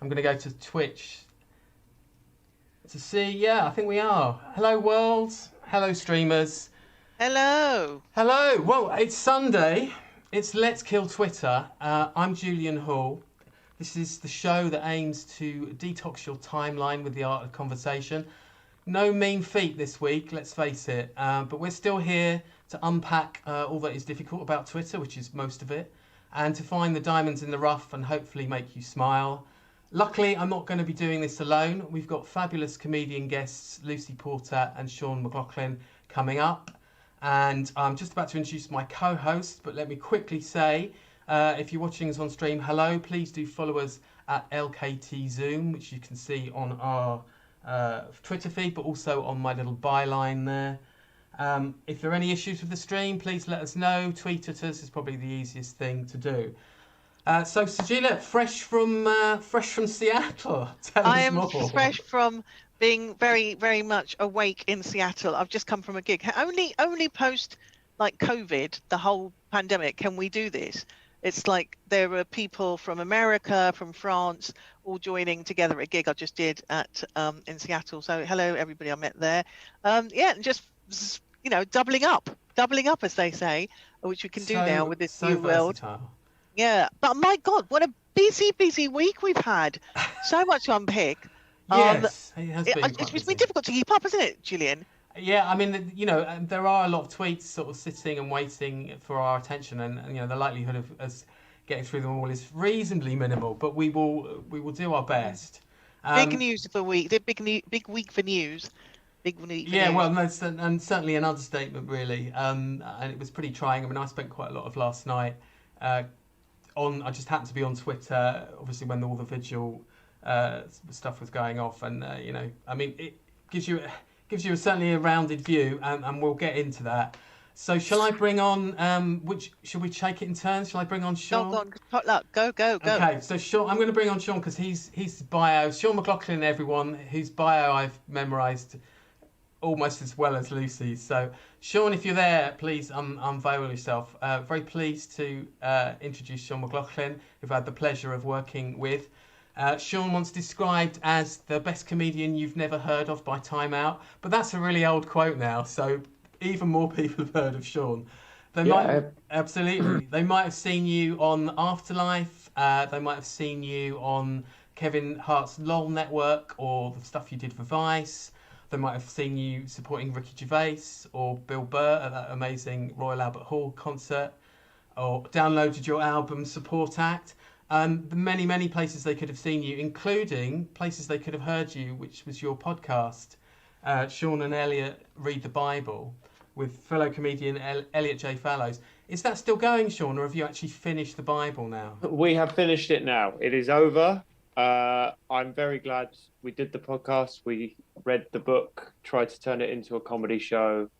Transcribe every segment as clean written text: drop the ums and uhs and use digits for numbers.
I'm going to go to Twitch to see. Yeah, I think we are. Hello, world. Hello, streamers. Hello. Hello. Well, it's Sunday. It's Let's Kill Twitter. I'm Julian Hall. This is the show that aims to detox your timeline with the art of conversation. No mean feat this week, let's face it. But we're still here to unpack all that is difficult about Twitter, which is most of it, and to find the diamonds in the rough and hopefully make you smile. Luckily, I'm not going to be doing this alone. We've got fabulous comedian guests, Lucy Porter and Sean McLoughlin, coming up. And I'm just about to introduce my co-host, but let me quickly say, if you're watching us on stream, hello, please do follow us at LKT Zoom, which you can see on our Twitter feed, but also on my little byline there. If there are any issues with the stream, please let us know. Tweet at us is probably the easiest thing to do. So Sajeela, fresh from Seattle. Tell I us am more. fresh from being very, very much awake in Seattle. I've just come from a gig. Only post like COVID, the whole pandemic, can we do this? It's like there are people from America, from France, all joining together at a gig I just did at in Seattle. So hello everybody I met there. Just doubling up as they say, which we can do now with this new world. Yeah, but my God, what a busy week we've had. So much to unpick. Yes, it has been. It's been difficult to keep up, hasn't it, Julian? Yeah, I mean, there are a lot of tweets sort of sitting and waiting for our attention, and the likelihood of us getting through them all is reasonably minimal. But we will do our best. Big news for week. Big week for news. Big week. For news. Well, and certainly an understatement, really. And it was pretty trying. I mean, I spent quite a lot of last night I just happened to be on Twitter, obviously when all the vigil stuff was going off, and I mean, it gives you certainly a rounded view, and we'll get into that. So shall I bring on should we take it in turns? Shall I bring on Sean? Go. Okay, so Sean, I'm going to bring on Sean because he's bio. Sean McLoughlin, everyone, whose bio I've memorised almost as well as Lucy's. So Sean, if you're there, please unveil yourself. Very pleased to introduce Sean McLoughlin, who I've had the pleasure of working with. Sean once described as the best comedian you've never heard of by Time Out, but that's a really old quote now, so even more people have heard of Sean. Absolutely. They might have seen you on Afterlife, they might have seen you on Kevin Hart's LOL Network, or the stuff you did for Vice. They might have seen you supporting Ricky Gervais or Bill Burr at that amazing Royal Albert Hall concert, or downloaded your album Support Act. The many places they could have seen you, including places they could have heard you, which was your podcast, Sean and Elliot Read the Bible, with fellow comedian Elliot J. Fallows. Is that still going, Sean, or have you actually finished the Bible now? We have finished it now. It is over. I'm very glad we did the podcast. We read the book, tried to turn it into a comedy show.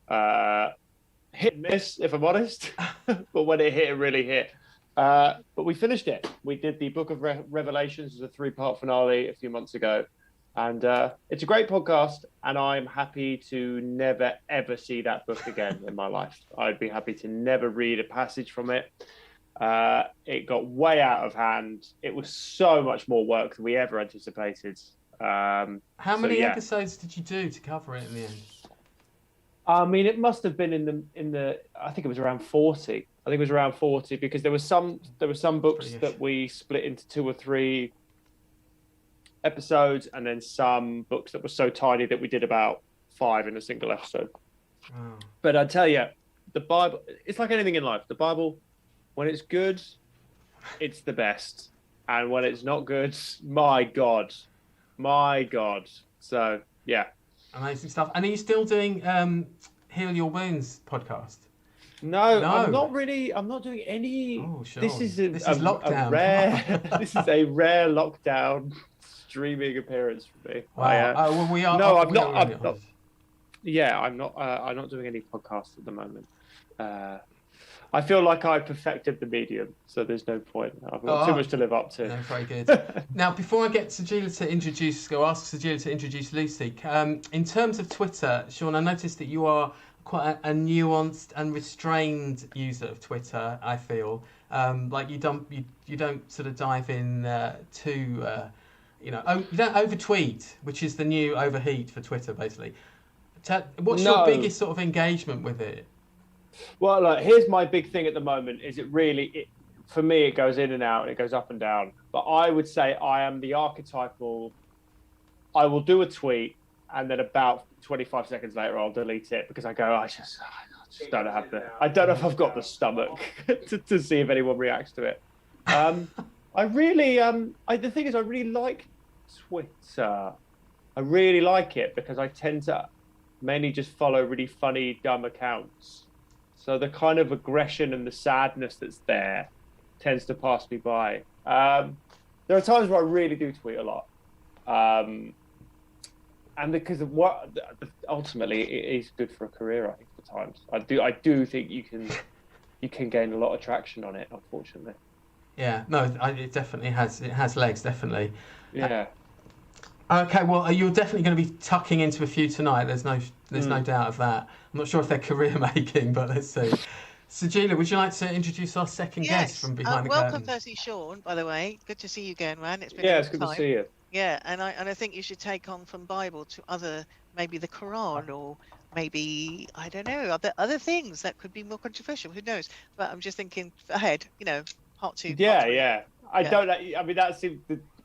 Hit and miss, if I'm honest. But when it hit, it really hit. But we finished it. We did the Book of Revelations as a 3-part finale a few months ago. And it's a great podcast. And I'm happy to never, ever see that book again in my life. I'd be happy to never read a passage from it. It got way out of hand. It was so much more work than we ever anticipated. How many episodes did you do to cover it in the end? I mean, it must have been in the. I think it was around 40. I think it was around 40 because there were some books that we split into 2 or 3 episodes, and then some books that were so tiny that we did about 5 in a single episode. Oh. But I tell you, the Bible. It's like anything in life. The Bible. When it's good, it's the best. And when it's not good, my God. So, yeah. Amazing stuff. And are you still doing Heal Your Wounds podcast? No, I'm not really. I'm not doing any. Oh, sure. This is lockdown. This is a rare lockdown streaming appearance for me. Wow. We are. No, I'm not. Yeah, I'm not. I'm not doing any podcasts at the moment. I feel like I perfected the medium, so there's no point. I've got too much to live up to. No, very good. Now, before I get Sajeela to ask Sajeela to introduce Lucy, in terms of Twitter, Sean, I noticed that you are quite a nuanced and restrained user of Twitter, I feel. Like you don't sort of dive in too. You don't over tweet, which is the new overheat for Twitter, basically. What's your biggest sort of engagement with it? Well, look, here's my big thing at the moment. Is for me, it goes in and out, and it goes up and down. But I would say I am the archetypal. I will do a tweet, and then about 25 seconds later, I'll delete it because I go, I just don't have I don't know if I've got the stomach to see if anyone reacts to it. I really, the thing is, I really like Twitter. I really like it because I tend to mainly just follow really funny, dumb accounts. So the kind of aggression and the sadness that's there tends to pass me by. There are times where I really do tweet a lot. And because of what ultimately it is good for a career, I think at times. I do think you can gain a lot of traction on it, unfortunately. Yeah, no, it definitely has. It has legs, definitely. Yeah. Okay, well, you're definitely going to be tucking into a few tonight. There's no doubt of that. I'm not sure if they're career making, but let's see. Sajeela, would you like to introduce our second guest from behind the curtain? Welcome, firstly, Sean. By the way, good to see you again, man. It's been it's good to see you. Yeah, and I think you should take on from Bible to maybe the Quran, or maybe I don't know, other things that could be more controversial. Who knows? But I'm just thinking ahead. Part 2. Yeah. I mean, that's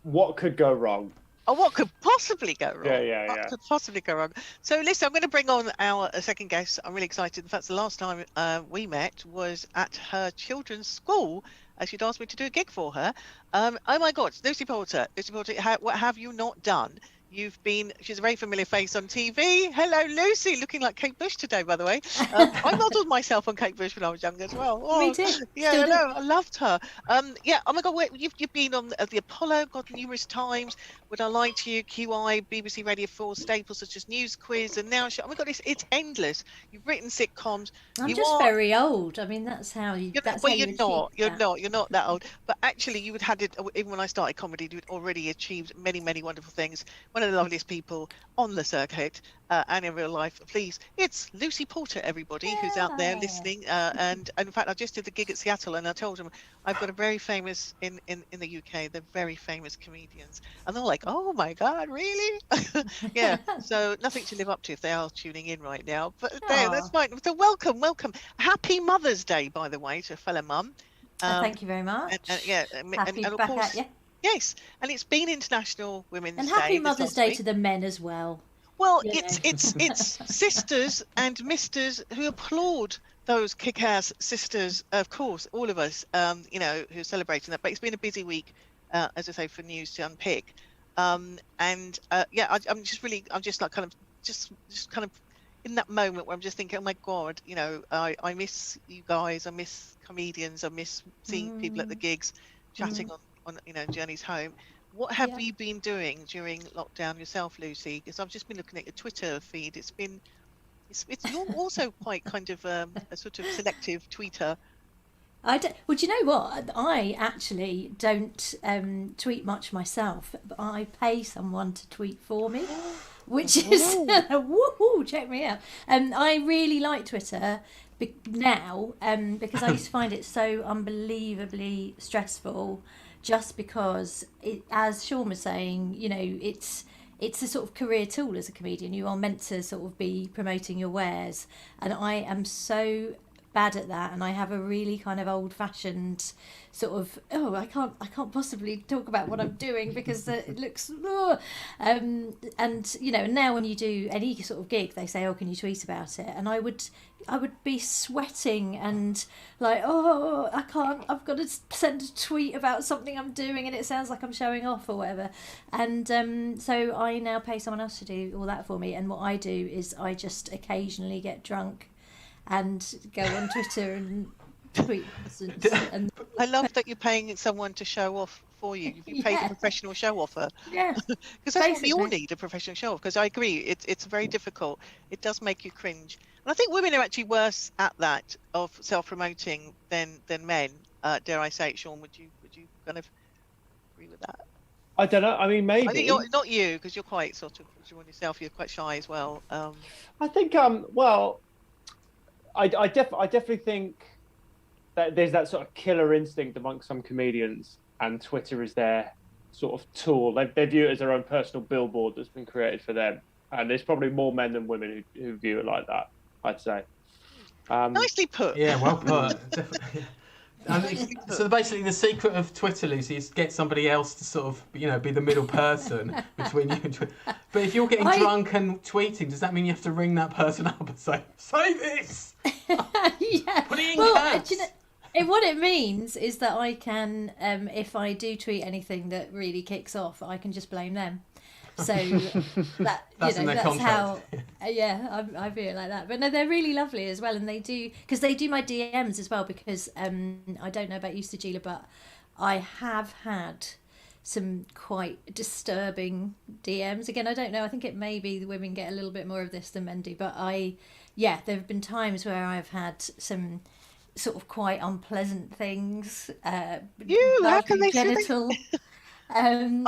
what could go wrong. Oh, what could possibly go wrong? Yeah. What could possibly go wrong? So, listen, I'm going to bring on our second guest. I'm really excited. In fact, the last time we met was at her children's school. She'd asked me to do a gig for her. Oh my God, Lucy Porter. Lucy Porter, what have you not done? She's a very familiar face on TV. Hello, Lucy, looking like Kate Bush today, by the way. I modelled myself on Kate Bush when I was young as well. Me too. Yeah, I know. I loved her. Oh my God, you've been on the Apollo, God, numerous times. Would I Lie to You, QI, BBC Radio 4, staples such as News Quiz, and now, oh my God, it's endless. You've written sitcoms. I'm very old. I mean, that's how you. You're not that old. But actually, you had it even when I started comedy. You'd already achieved many, many wonderful things. One of the loveliest people on the circuit and in real life. Please, it's Lucy Porter, everybody who's out there listening. And in fact, I just did the gig at Seattle, and I told them I've got a very famous in the UK. They're very famous comedians, and they're like, "Oh my God, really?" Yeah. So nothing to live up to if they are tuning in right now. But there, that's fine. So welcome. Happy Mother's Day, by the way, to a fellow mum. Thank you very much. And of back course, at you. yes, and it's been International Women's Day. And happy Mother's Day to the men as well. Well, it's sisters and misters who applaud those kick-ass sisters, of course, all of us, who are celebrating that. But it's been a busy week, as I say, for news to unpick. I'm just like kind of in that moment where I'm just thinking, oh my God, I miss you guys, I miss comedians, I miss seeing people at the gigs, chatting on journeys home. What have you been doing during lockdown yourself, Lucy? Because I've just been looking at your Twitter feed. You're also quite kind of a sort of selective tweeter. Well, do you know what? I actually don't tweet much myself, but I pay someone to tweet for me, which is woohoo! Check me out. I really like Twitter now because I used to find it so unbelievably stressful. Just because, as Sean was saying, it's a sort of career tool as a comedian. You are meant to sort of be promoting your wares, and I am so bad at that, and I have a really kind of old-fashioned sort of I can't possibly talk about what I'm doing because it looks and now when you do any sort of gig they say, oh, can you tweet about it, and I would be sweating and like, oh, I can't, I've got to send a tweet about something I'm doing and it sounds like I'm showing off or whatever, and so I now pay someone else to do all that for me, and what I do is I just occasionally get drunk and go on Twitter and tweet and I love that you're paying someone to show off for you. You paid a professional show offer. Yeah, because that's what we all need, a professional show off. Because I agree, it's very difficult. It does make you cringe, and I think women are actually worse at that of self-promoting than men. Dare I say it, Sean? Would you kind of agree with that? I don't know. I mean, maybe. I think not you, because you're quite sort of on yourself. You're quite shy as well. I think well, I definitely think there's that sort of killer instinct amongst some comedians, and Twitter is their sort of tool. They view it as their own personal billboard that's been created for them. And there's probably more men than women who view it like that, I'd say. Nicely put. Yeah, well put. Definitely. So basically, the secret of Twitter, Lucy, is get somebody else to sort of, be the middle person between you and Twitter. But if you're getting drunk and tweeting, does that mean you have to ring that person up and say this? Yeah. Put it in caps. What it means is that I can, if I do tweet anything that really kicks off, I can just blame them. So that's how. I feel like that. But no, they're really lovely as well, and they do my DMs as well. Because I don't know about you, Sajeela, but I have had some quite disturbing DMs. Again, I don't know. I think it may be the women get a little bit more of this than men do. But there have been times where I've had some sort of quite unpleasant things. How can they genital? You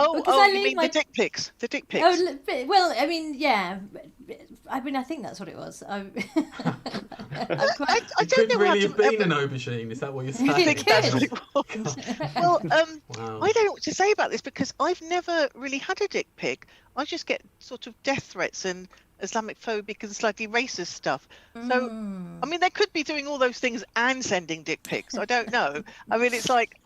mean the dick pics? The dick pics. Well, I mean, yeah. I think that's what it was. I don't know. Could really have been an aubergine. Is that what you're saying? It could. Well, wow. I don't know what to say about this because I've never really had a dick pic. I just get sort of death threats and Islamophobic and slightly racist stuff. So, I mean, they could be doing all those things and sending dick pics. I don't know. I mean, it's like,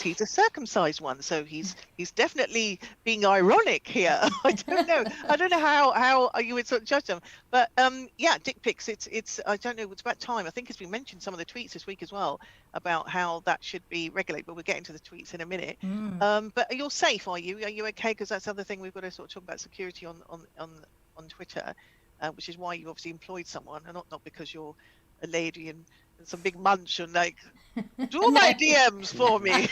he's a circumcised one, so he's definitely being ironic here. I don't know. I don't know how you would sort of judge them. But dick pics. It's I don't know. It's about time. I think it's been mentioned in some of the tweets this week as well about how that should be regulated. But we'll get into the tweets in a minute. But you're safe, are you? Are you okay? Because that's the other thing we've got to sort of talk about security on Twitter, which is why you obviously employed someone, and not because you're a lady and some big munch and like do my DMs for me.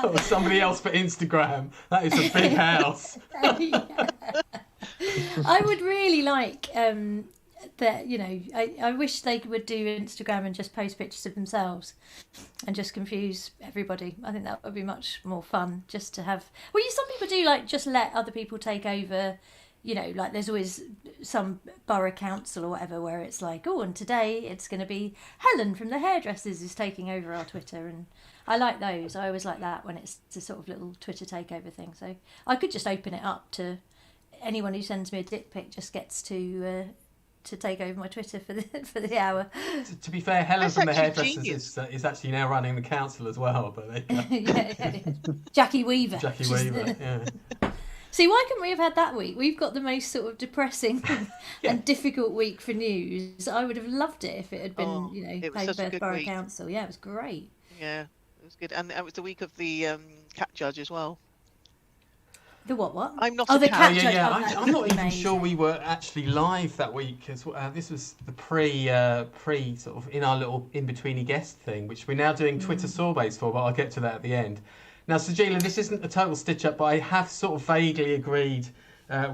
Or somebody else for Instagram. That is a big house. I would really like that. I wish they would do Instagram and just post pictures of themselves and just confuse everybody. I think that would be much more fun. Just to have. Well, some people do like just let other people take over. Like there's always some borough council or whatever where it's like, and today it's going to be Helen from the hairdressers is taking over our Twitter, and I like those. I always like that when it's a sort of little Twitter takeover thing. So I could just open it up to anyone who sends me a dick pic just gets to take over my Twitter for the hour. To be fair, Helen That's from the actually hairdressers is actually now running the council as well. But yeah. Jackie Weaver. Yeah. See, why couldn't we have had that week? We've got the most sort of depressing and difficult week for news. I would have loved it if it had been, Hayworth Borough Council. Yeah, it was great. Yeah, it was good. And it was the week of the cat judge as well. The what? I'm not the cat judge. Yeah. I'm not even sure we were actually live that week. As this was the pre sort of in our little in-betweeny guest thing, which we're now doing Twitter sorbets for, but I'll get to that at the end. Now, Sajeela, this isn't a total stitch-up, but I have sort of vaguely agreed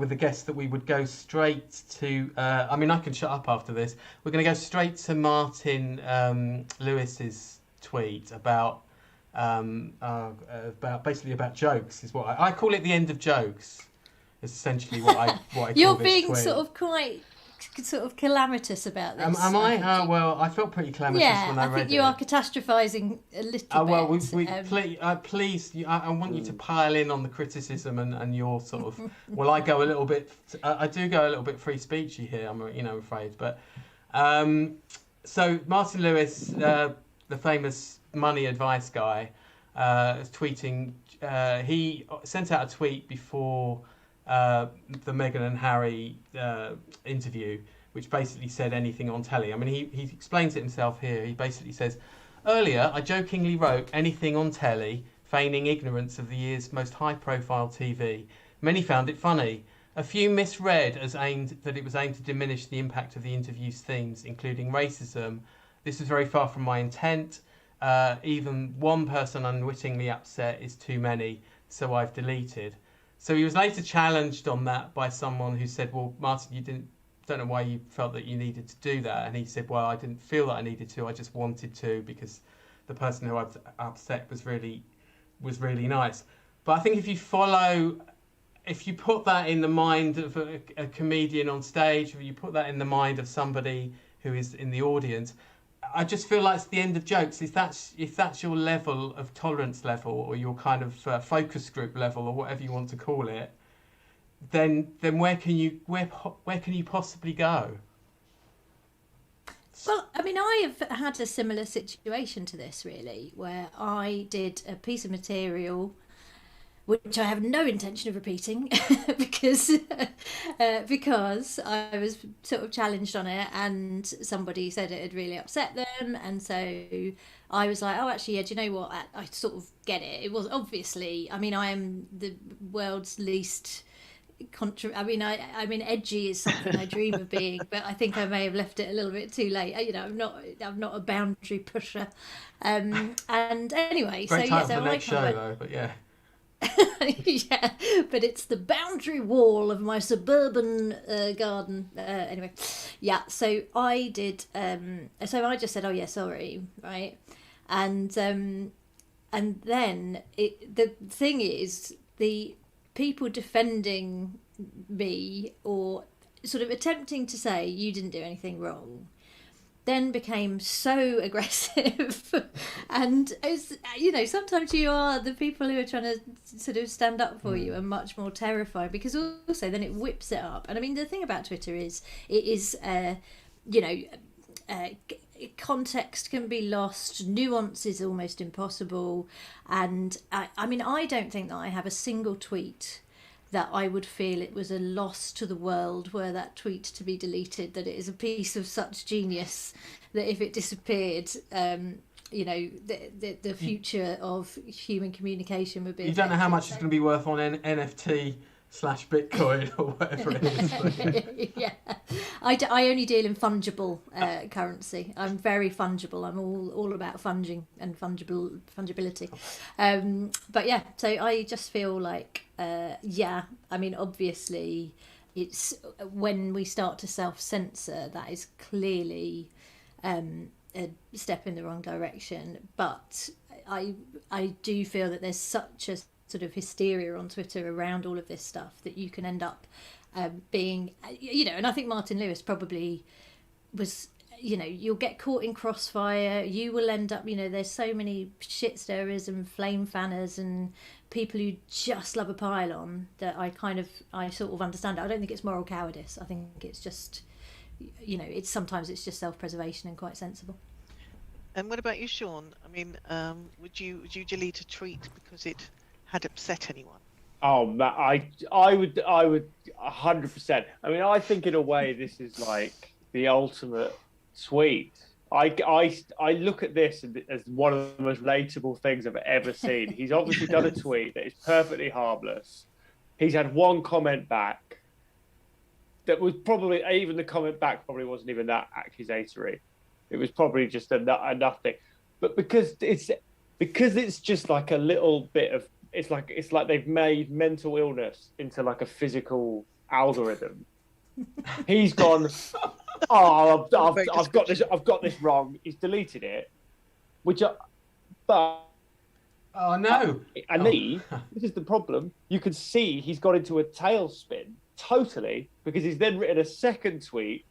with the guest that we would go straight to... I can shut up after this. We're going to go straight to Martin Lewis's tweet about basically about jokes. Is what I call it the end of jokes. Is essentially what I call You're this being tweet. sort of quite calamitous about this. Am I? Well, I felt pretty calamitous when I read it. I think you are catastrophising a little bit. Well, please, I want you to pile in on the criticism and your sort of. Well, I go a little bit. I do go a little bit free speechy here. I'm afraid, but so Martin Lewis, the famous money advice guy, is tweeting. He sent out a tweet before the Meghan and Harry interview, which basically said anything on telly. I mean, he explains it himself here. He basically says, earlier I jokingly wrote anything on telly, feigning ignorance of the year's most high-profile TV. Many found it funny. A few misread that it was aimed to diminish the impact of the interview's themes, including racism. This was very far from my intent. Even one person unwittingly upset is too many, so I've deleted. So he was later challenged on that by someone who said, well, Martin, don't know why you felt that you needed to do that. And he said, well, I didn't feel that I needed to. I just wanted to because the person who I've upset was really nice. But I think if you put that in the mind of a comedian on stage, if you put that in the mind of somebody who is in the audience, I just feel like it's the end of jokes. If that's your level of tolerance level, or your kind of focus group level, or whatever you want to call it, then where can you possibly go? Well, I mean, I have had a similar situation to this, really, where I did a piece of material which I have no intention of repeating because I was sort of challenged on it, and somebody said it had really upset them, and so I was like, oh, actually, yeah, do you know what? I sort of get it. It was obviously, I mean, I am the world's least I mean, edgy is something I dream of being, but I think I may have left it a little bit too late. You know, I'm not a boundary pusher. And anyway, Great title for the I next show, though. But yeah. Yeah, but it's the boundary wall of my suburban garden. Anyway, yeah. So I did. So I just said, "Oh yeah, sorry," right? And then the thing is, the people defending me or sort of attempting to say you didn't do anything wrong then became so aggressive. And it's, you know, sometimes you are the people who are trying to sort of stand up for you are much more terrifying, because also then it whips it up. And I mean, the thing about Twitter is it is you know, context can be lost, nuance is almost impossible, and I mean, I don't think that I have a single tweet that I would feel it was a loss to the world were that tweet to be deleted, that it is a piece of such genius that if it disappeared, you know, the future of human communication would be You don't know how much it's going to be worth on NFT/Bitcoin or whatever it is. Yeah, I only deal in fungible currency. I'm very fungible. I'm all about funging and fungibility. But yeah, so I just feel like, yeah, I mean, obviously, it's when we start to self-censor, that is clearly a step in the wrong direction. But I do feel that there's such a sort of hysteria on Twitter around all of this stuff that you can end up being, you know, and I think Martin Lewis probably was, you know, you'll get caught in crossfire, you will end up, you know, there's so many shit stirrers and flame fanners and people who just love a pile-on that I sort of understand it. I don't think it's moral cowardice. I think it's just, you know, sometimes it's just self-preservation and quite sensible. And what about you, Sean? I mean, would you delete a tweet because it had upset anyone? Oh, I would 100%. I mean, I think in a way this is like the ultimate tweet. I look at this as one of the most relatable things I've ever seen. He's obviously done a tweet that is perfectly harmless. He's had one comment back that was probably, even the comment back probably wasn't even that accusatory. It was probably just a nothing. But because it's just like a little bit of, it's like they've made mental illness into like a physical algorithm. He's gone, oh, I've got this wrong. He's deleted it, but oh no! And this is the problem. You can see he's got into a tailspin totally, because he's then written a second tweet.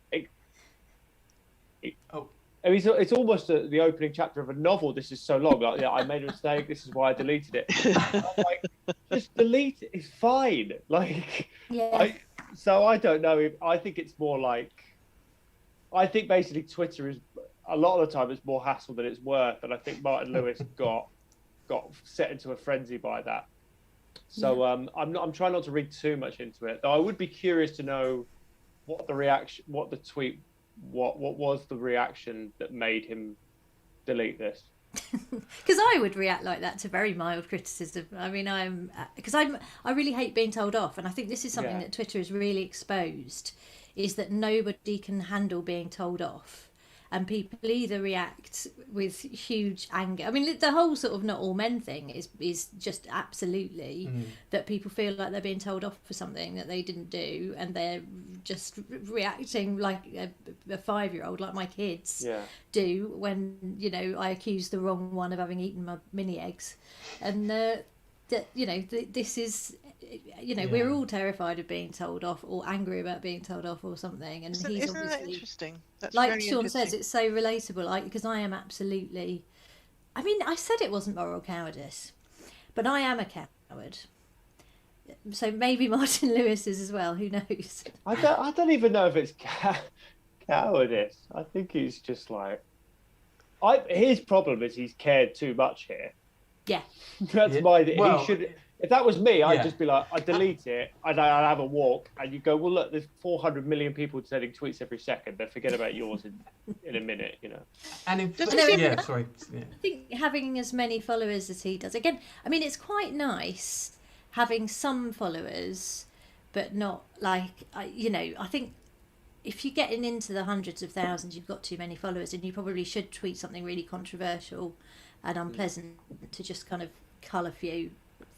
I mean, it's almost the opening chapter of a novel. This is so long. Like, yeah, I made a mistake. This is why I deleted it. I'm like, just delete it. It's fine. Like, yeah. So I don't know. I think it's more like, I think basically Twitter is, a lot of the time, it's more hassle than it's worth. And I think Martin Lewis got set into a frenzy by that. So I'm trying not to read too much into it. Though I would be curious to know what the tweet. What was the reaction that made him delete this? Because I would react like that to very mild criticism. I mean, I really hate being told off, and I think this is something that Twitter has really exposed, is that nobody can handle being told off, and people either react with huge anger. I mean, the whole sort of not all men thing is just absolutely that people feel like they're being told off for something that they didn't do, and they're just reacting like a 5-year-old, like my kids do when, you know, I accuse the wrong one of having eaten my mini eggs. And you know, this is, we're all terrified of being told off or angry about being told off or something. And he's Isn't that obviously, interesting? That's like very Sean interesting. says, it's so relatable. Because I am absolutely. I mean, I said it wasn't moral cowardice, but I am a coward. So maybe Martin Lewis is as well. Who knows? I don't even know if it's cowardice. I think he's just like. His problem is he's cared too much here. Yeah. That's Well, he should. If that was me, yeah. I'd just be like, I'd delete it, and I'd have a walk, and you go, well, look, there's 400 million people sending tweets every second. They forget about yours in a minute, you know. And if, sorry. Yeah. I think having as many followers as he does, again, I mean, it's quite nice having some followers, but not like, I think if you're getting into the hundreds of thousands, you've got too many followers, and you probably should tweet something really controversial and unpleasant to just kind of cull a few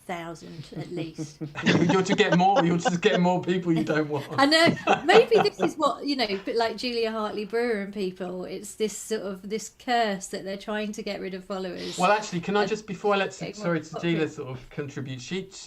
thousand at least. You're to get more. You're just getting more people you don't want. I know. Maybe this is what but like Julia Hartley Brewer and people. It's this curse that they're trying to get rid of followers. Well, actually, can I just before I let Sajeela sort of contribute?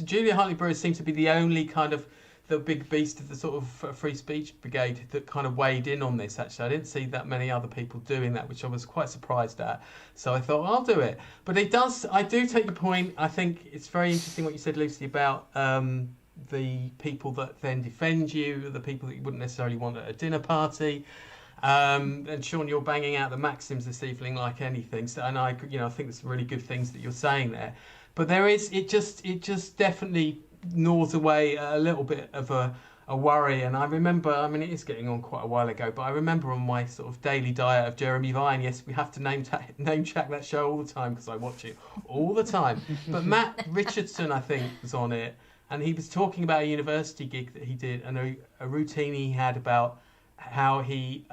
Julia Hartley Brewer seems to be the only kind of the big beast of the sort of free speech brigade that kind of weighed in on this. Actually, I didn't see that many other people doing that, which I was quite surprised at. So I thought I'll do it. But I do take your point. I think it's very interesting what you said, Lucy, about the people that then defend you, the people that you wouldn't necessarily want at a dinner party. And Sean, you're banging out the maxims this evening like anything. So, and I think there's some really good things that you're saying there. But it just definitely gnaws away a little bit of a worry. And I remember, I mean, it is getting on quite a while ago, but I remember on my sort of daily diet of Jeremy Vine, yes, we have to name check that show all the time because I watch it all the time. But Matt Richardson, I think, was on it, and he was talking about a university gig that he did and a routine he had about how he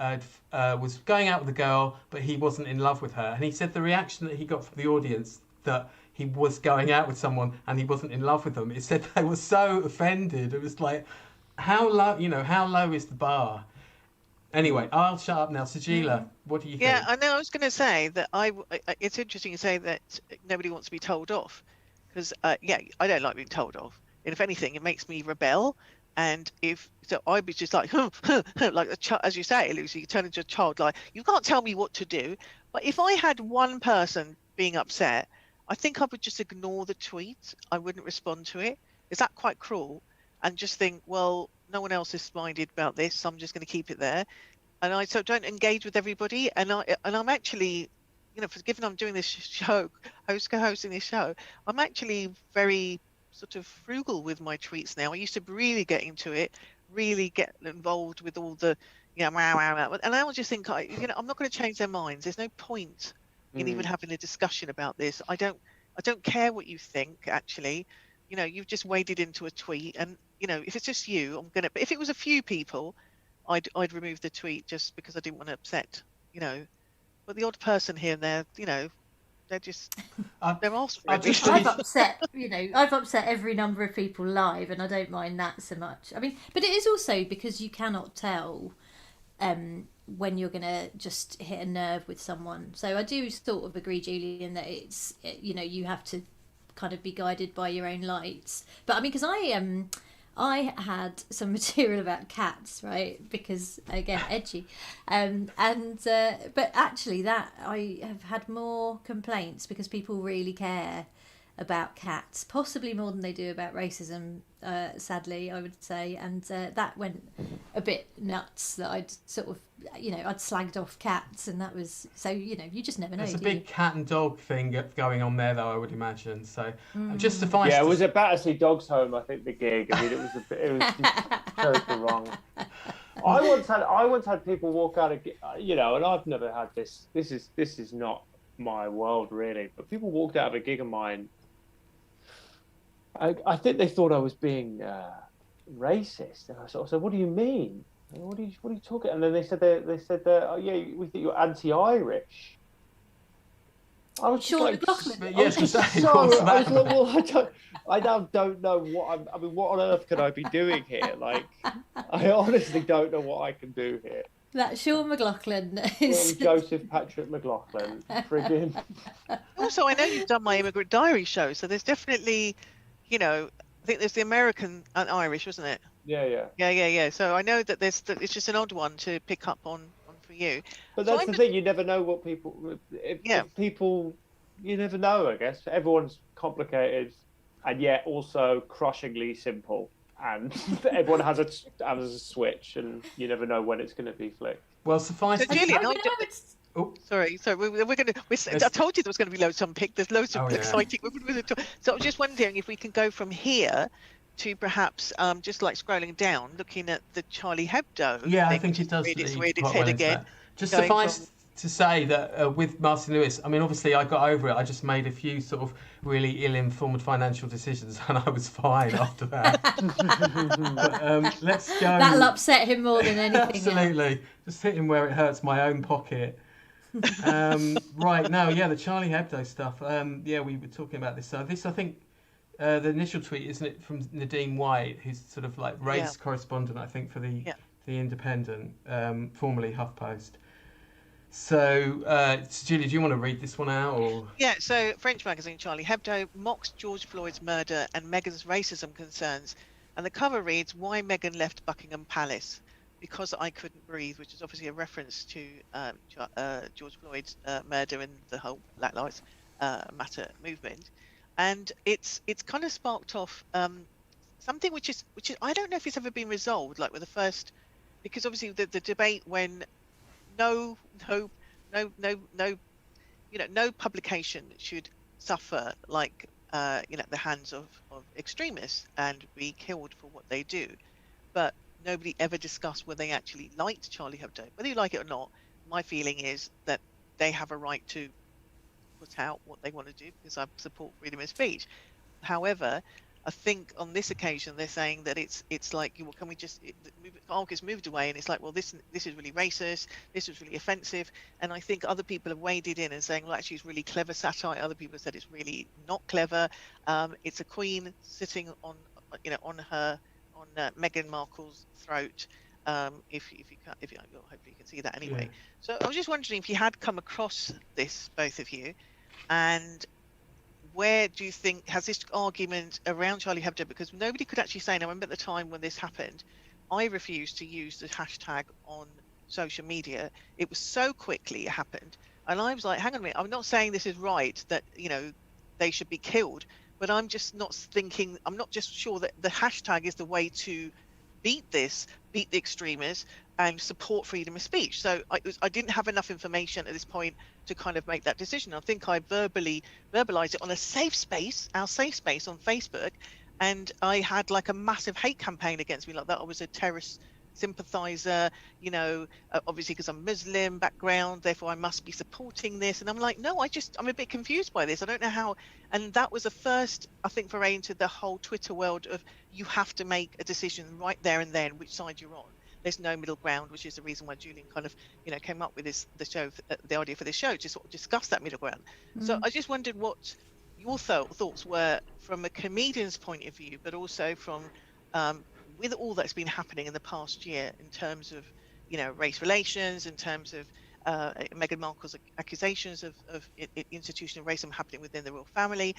was going out with a girl, but he wasn't in love with her. And he said the reaction that he got from the audience that he was going out with someone and he wasn't in love with them. It said they were so offended. It was like, how low is the bar? Anyway, I'll shut up now. Sajeela, what do you think? Yeah, I know. I was going to say that it's interesting you say that nobody wants to be told off because, I don't like being told off. And if anything, it makes me rebel. And I'd be just like, like as you say, Lucy, you turn into a child. Like, you can't tell me what to do. But if I had one person being upset, I think I would just ignore the tweet. I wouldn't respond to it. Is that quite cruel? And just think, well, no one else is minded about this, so I'm just going to keep it there. And I don't engage with everybody. And I'm actually, given I'm doing this show, co-hosting this show, I'm actually very sort of frugal with my tweets now. I used to really get into it, really get involved with all the, and I would just think, I'm not going to change their minds. There's no point in even having a discussion about this. I don't care what you think, actually. You've just waded into a tweet, and if it's just you, but if it was a few people, I'd remove the tweet just because I didn't want to upset, but the odd person here and there, they're just they're asked for it. I've upset every number of people live, and I don't mind that so much. I mean, but it is also because you cannot tell when you're going to just hit a nerve with someone. So I do sort of agree, Julian, that it's, you have to kind of be guided by your own lights. But I mean, because I had some material about cats, right? Because again, edgy, but actually that I have had more complaints because people really care about cats, possibly more than they do about racism, sadly, I would say. And that went a bit nuts, that I'd sort of, I'd slagged off cats, and that was, so, you just never know. There's a big cat and dog thing going on there, though, I would imagine. So just suffice. Yeah, it was at Battersea Dogs Home, I think, the gig. I mean, it was totally wrong. I once had people walk out of, and I've never had this. This is not my world, really. But people walked out of a gig of mine. I think they thought I was being racist, and I sort of said, "What do you mean? What are you talking?" And then they said, "Oh yeah, we think you're anti-Irish." I was Sean like, McLoughlin. Yes, I now don't know what I mean, what on earth could I be doing here? Like, I honestly don't know what I can do here. That Sean McLoughlin is Joseph Patrick McLoughlin, friggin'. Also, I know you've done my Immigrant Diary show, so there's definitely, I think there's the American and Irish, wasn't it? Yeah. Yeah. So I know that it's just an odd one to pick up on for you. But So that's the thing, you never know what people, Yeah. if people, you never know, I guess. Everyone's complicated and yet also crushingly simple. And everyone has a switch, and you never know when it's going to be flicked. Well, suffice. So Julian, Oh, sorry, we're going to. I told you there was going to be loads to unpick. There's loads of exciting. So I'm just wondering if we can go from here to perhaps just like scrolling down, looking at the Charlie Hebdo. yeah, I thing, think it does read its lead quite head well into again. that. Just going suffice to say that with Martin Lewis, I mean, obviously I got over it. I just made a few sort of really ill-informed financial decisions, and I was fine after that. But, let's go. That'll upset him more than anything. Absolutely, just hit him where it hurts, my own pocket. Right now, the Charlie Hebdo stuff. We were talking about this. So this, I think, the initial tweet, isn't it, from Nadine White, who's sort of like race correspondent, I think, for the Independent, formerly HuffPost. So, Julie, do you want to read this one out? Or? Yeah, so French magazine Charlie Hebdo mocks George Floyd's murder and Meghan's racism concerns. And the cover reads, "Why Meghan left Buckingham Palace? Because I couldn't breathe," which is obviously a reference to George Floyd's murder and the whole Black Lives Matter movement. And it's kind of sparked off something which is I don't know if it's ever been resolved, like with the first, because obviously the debate when no publication should suffer like at the hands of extremists and be killed for what they do, but nobody ever discussed whether they actually liked Charlie Hebdo. Whether you like it or not, my feeling is that they have a right to put out what they want to do, because I support freedom of speech. However, I think on this occasion they're saying that it's like, well, can we just Argus moved away, and it's like, well, this is really racist, this is really offensive, and I think other people have waded in and saying, well, actually it's really clever satire. Other people have said it's really not clever. It's a queen sitting on Meghan Markle's throat. If you hopefully you can see that anyway. Yeah. So I was just wondering if you had come across this, both of you, and where do you think has this argument around Charlie Hebdo, because nobody could actually say, and I remember at the time when this happened, I refused to use the hashtag on social media. It was so quickly it happened, and I was like, hang on a minute, I'm not saying this is right, that they should be killed, but I'm just not sure that the hashtag is the way to beat the extremists and support freedom of speech. So I didn't have enough information at this point to kind of make that decision. I think I verbalized it on our safe space on Facebook, and I had like a massive hate campaign against me, like that I was a terrorist sympathizer, obviously because I'm Muslim background, therefore I must be supporting this. And I'm like, no, I'm a bit confused by this. I don't know how. And that was the first, I think, foray into the whole Twitter world of, you have to make a decision right there and then which side you're on. There's no middle ground, which is the reason why Julian kind of, came up with the idea for this show, to sort of discuss that middle ground. So I just wondered what your thoughts were from a comedian's point of view, but also from with all that's been happening in the past year in terms of, race relations, in terms of Meghan Markle's accusations of institutional racism happening within the royal family.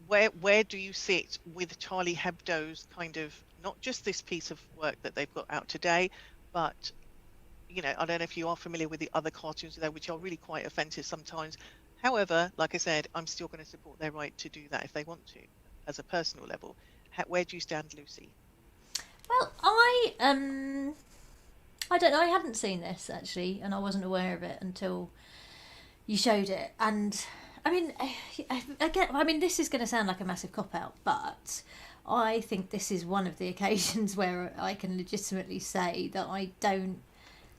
Where do you sit with Charlie Hebdo's kind of, not just this piece of work that they've got out today, but, I don't know if you are familiar with the other cartoons there, which are really quite offensive sometimes. However, like I said, I'm still going to support their right to do that if they want to, as a personal level. Where do you stand, Lucy? Well, I don't know. I hadn't seen this actually, and I wasn't aware of it until you showed it. And I mean, this is going to sound like a massive cop-out, but I think this is one of the occasions where I can legitimately say that I don't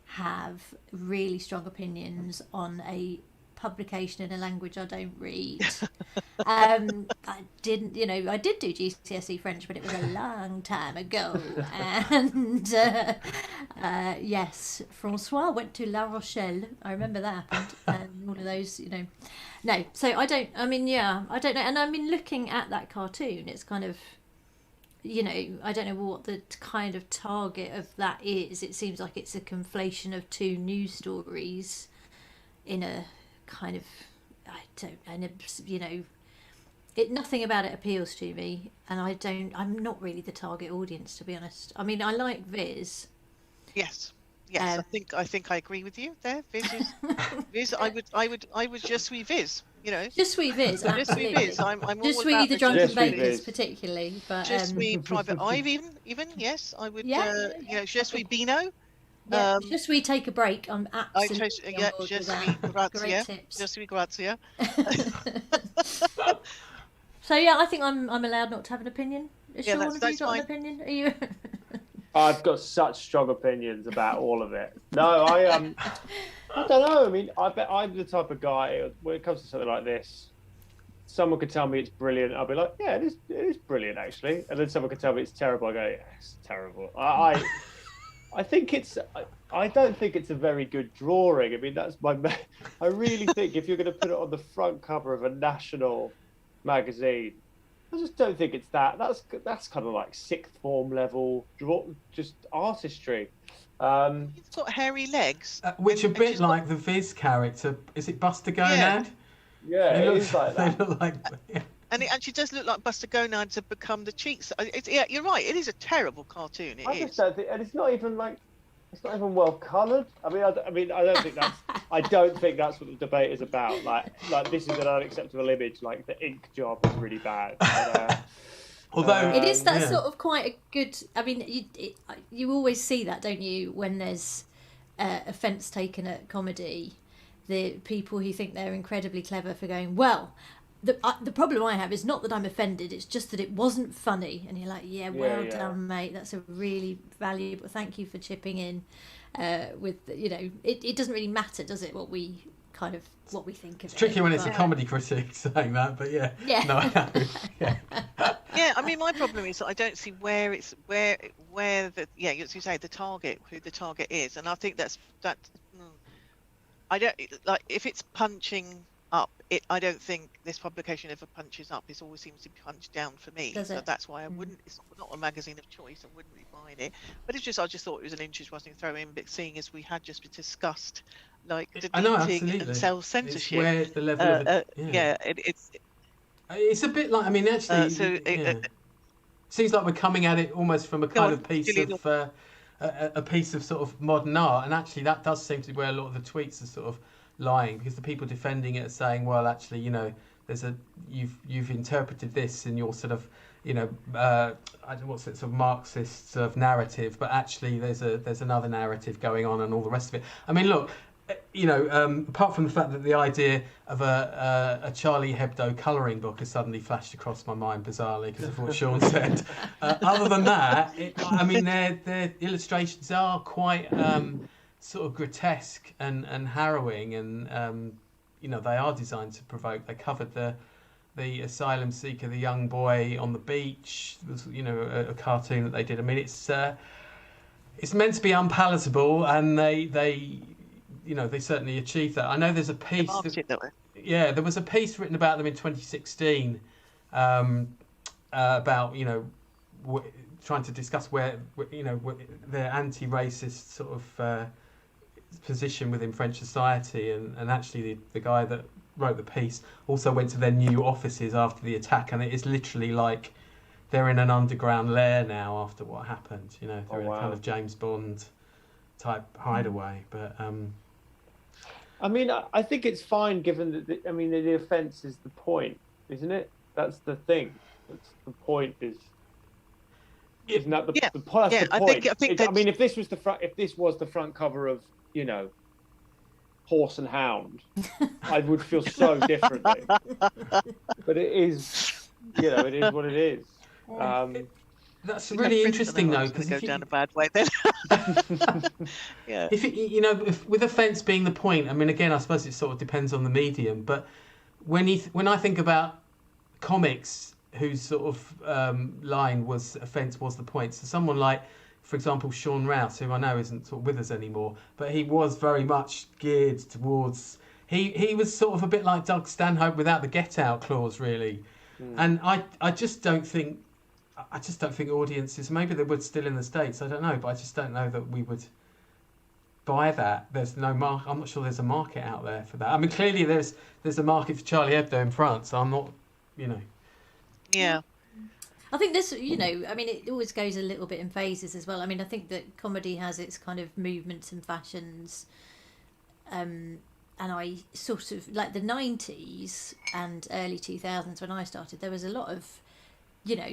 have really strong opinions on a publication in a language I don't read. I did do GCSE French, but it was a long time ago. And yes, Francois went to La Rochelle. I remember that happened. And all of those, No, so I don't know. And I mean, looking at that cartoon, it's kind of, I don't know what the kind of target of that is. It seems like it's a conflation of two news stories in a kind of, Nothing about it appeals to me, and I'm not really the target audience, to be honest. I mean, I like Viz. Yes. Yes, I think I agree with you there. Viz is Viz. I would just suis Viz. You know, Je suis Viz, just suis absolutely. Viz. I'm Je all suis about the the Drunken Je suis Bakers, Viz. particularly, but Je suis Private Eye, even yes, I would. Yeah. You know, Je suis Beano. yeah, Je suis take a break. I'm I absolutely on yeah, board Je with suis that. Great Grazia. tips. Je suis Grazia. So yeah, I think I'm allowed not to have an opinion. Sean, have you that's got fine. an opinion? Are you? I've got such strong opinions about all of it. No, I don't know. I mean, I bet I'm the type of guy when it comes to something like this. Someone could tell me it's brilliant. I'll be like, yeah, it is brilliant actually. And then someone could tell me it's terrible. I go, yeah, it's terrible. I think I don't think it's a very good drawing. I mean, I really think if you're going to put it on the front cover of a national magazine, I just don't think it's that. That's kind of like sixth form level just artistry. He's got hairy legs, Which a and bit she's like the Viz character. Is it Buster Gonad? Yeah, it is like that. They look like. And it actually does look like Buster Gonads have become the cheeks. Yeah, you're right. It is a terrible cartoon. I just don't think, and it's not even well coloured. I don't think that's what the debate is about. Like this is an unacceptable image. Like the ink job is really bad. But, Although It is that yeah. sort of quite a good. I mean, you always see that, don't you, when there's offence taken at comedy, the people who think they're incredibly clever for going, well, the problem I have is not that I'm offended, it's just that it wasn't funny. And you're like, yeah, well done, mate. That's a really valuable. Thank you for chipping in. With it doesn't really matter, does it? What we think of it. It's tricky when it's a comedy critic saying that, but yeah. No, I know. Yeah. Yeah, I mean, my problem is that I don't see where the as you say, who the target is, and I think that. I don't like if it's punching up. I don't think this publication ever punches up. It always seems to be punched down for me. So that's why I wouldn't. It's not a magazine of choice. I wouldn't be buying it. But I just thought it was an interesting throw in. But seeing as we had just discussed, like deleting and self-censorship, where the level of it's a bit like. I mean, actually, it seems like we're coming at it almost from a kind of piece of a piece of sort of modern art, and actually that does seem to be where a lot of the tweets are sort of lying, because the people defending it are saying, well, actually, there's you've interpreted this in your sort of I don't know what's it, sort of Marxist sort of narrative, but actually there's another narrative going on and all the rest of it. I mean, look, apart from the fact that the idea of a Charlie Hebdo colouring book has suddenly flashed across my mind bizarrely because of what Sean said. Other than that, their illustrations are quite sort of grotesque and harrowing, and they are designed to provoke. They covered the asylum seeker, the young boy on the beach. There's a cartoon that they did. I mean, it's meant to be unpalatable, and they certainly achieved that. I know there's a piece. There was a piece written about them in 2016 about trying to discuss where their anti-racist sort of position within French society, and actually the guy that wrote the piece also went to their new offices after the attack, and it is literally like they're in an underground lair now after what happened. They're in a kind of James Bond type hideaway, but. I mean, I think it's fine given that. The offence is the point, isn't it? That's the thing. That's the point. Isn't that the point? If this was the front cover of Horse and Hound, I would feel so differently. But it is, it is what it is. That's really interesting, though, because go down a bad way then. Yeah. If with offence being the point, I mean, again, I suppose it sort of depends on the medium. But when I think about comics whose sort of line was offence was the point, so someone like, for example, Sean Rouse, who I know isn't sort of with us anymore, but he was very much geared towards. He was sort of a bit like Doug Stanhope without the get out clause, really. And I just don't think audiences, maybe they would still in the States, I don't know, but I just don't know that we would buy that. There's no market. I'm not sure there's a market out there for that. I mean, clearly there's a market for Charlie Hebdo in France. I'm not, Yeah. I think this, you know, I mean, it always goes a little bit in phases as well. I mean, I think that comedy has its kind of movements and fashions. And I sort of, like the 90s and early 2000s when I started, there was a lot of, you know,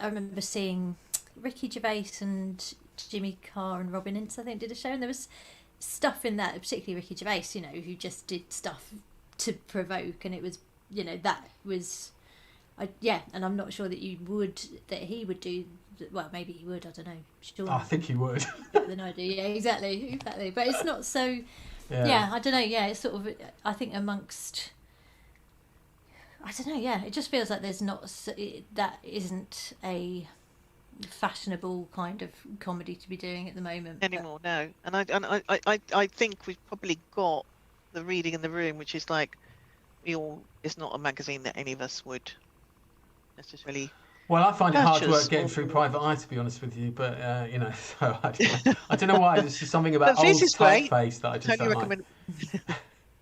I remember seeing Ricky Gervais and Jimmy Carr and Robin Ince, I think, did a show, and there was stuff in that, particularly Ricky Gervais, you know, who just did stuff to provoke, and it was, you know, that was... and I'm not sure that he would do. Well, maybe he would. I don't know. Sure. I think he would. Better than I do. Yeah, exactly. But it's not so. Yeah. I don't know. Yeah, it's sort of. I think amongst. I don't know. Yeah, it just feels like there's not. That isn't a fashionable kind of comedy to be doing at the moment anymore. No, and I think we've probably got the reading in the room, which is like, it's not a magazine that any of us would necessarily. Well, I find it hard work getting through Private Eye, to be honest with you. But you know, so I don't know why. There's just something about old typeface that I just don't like.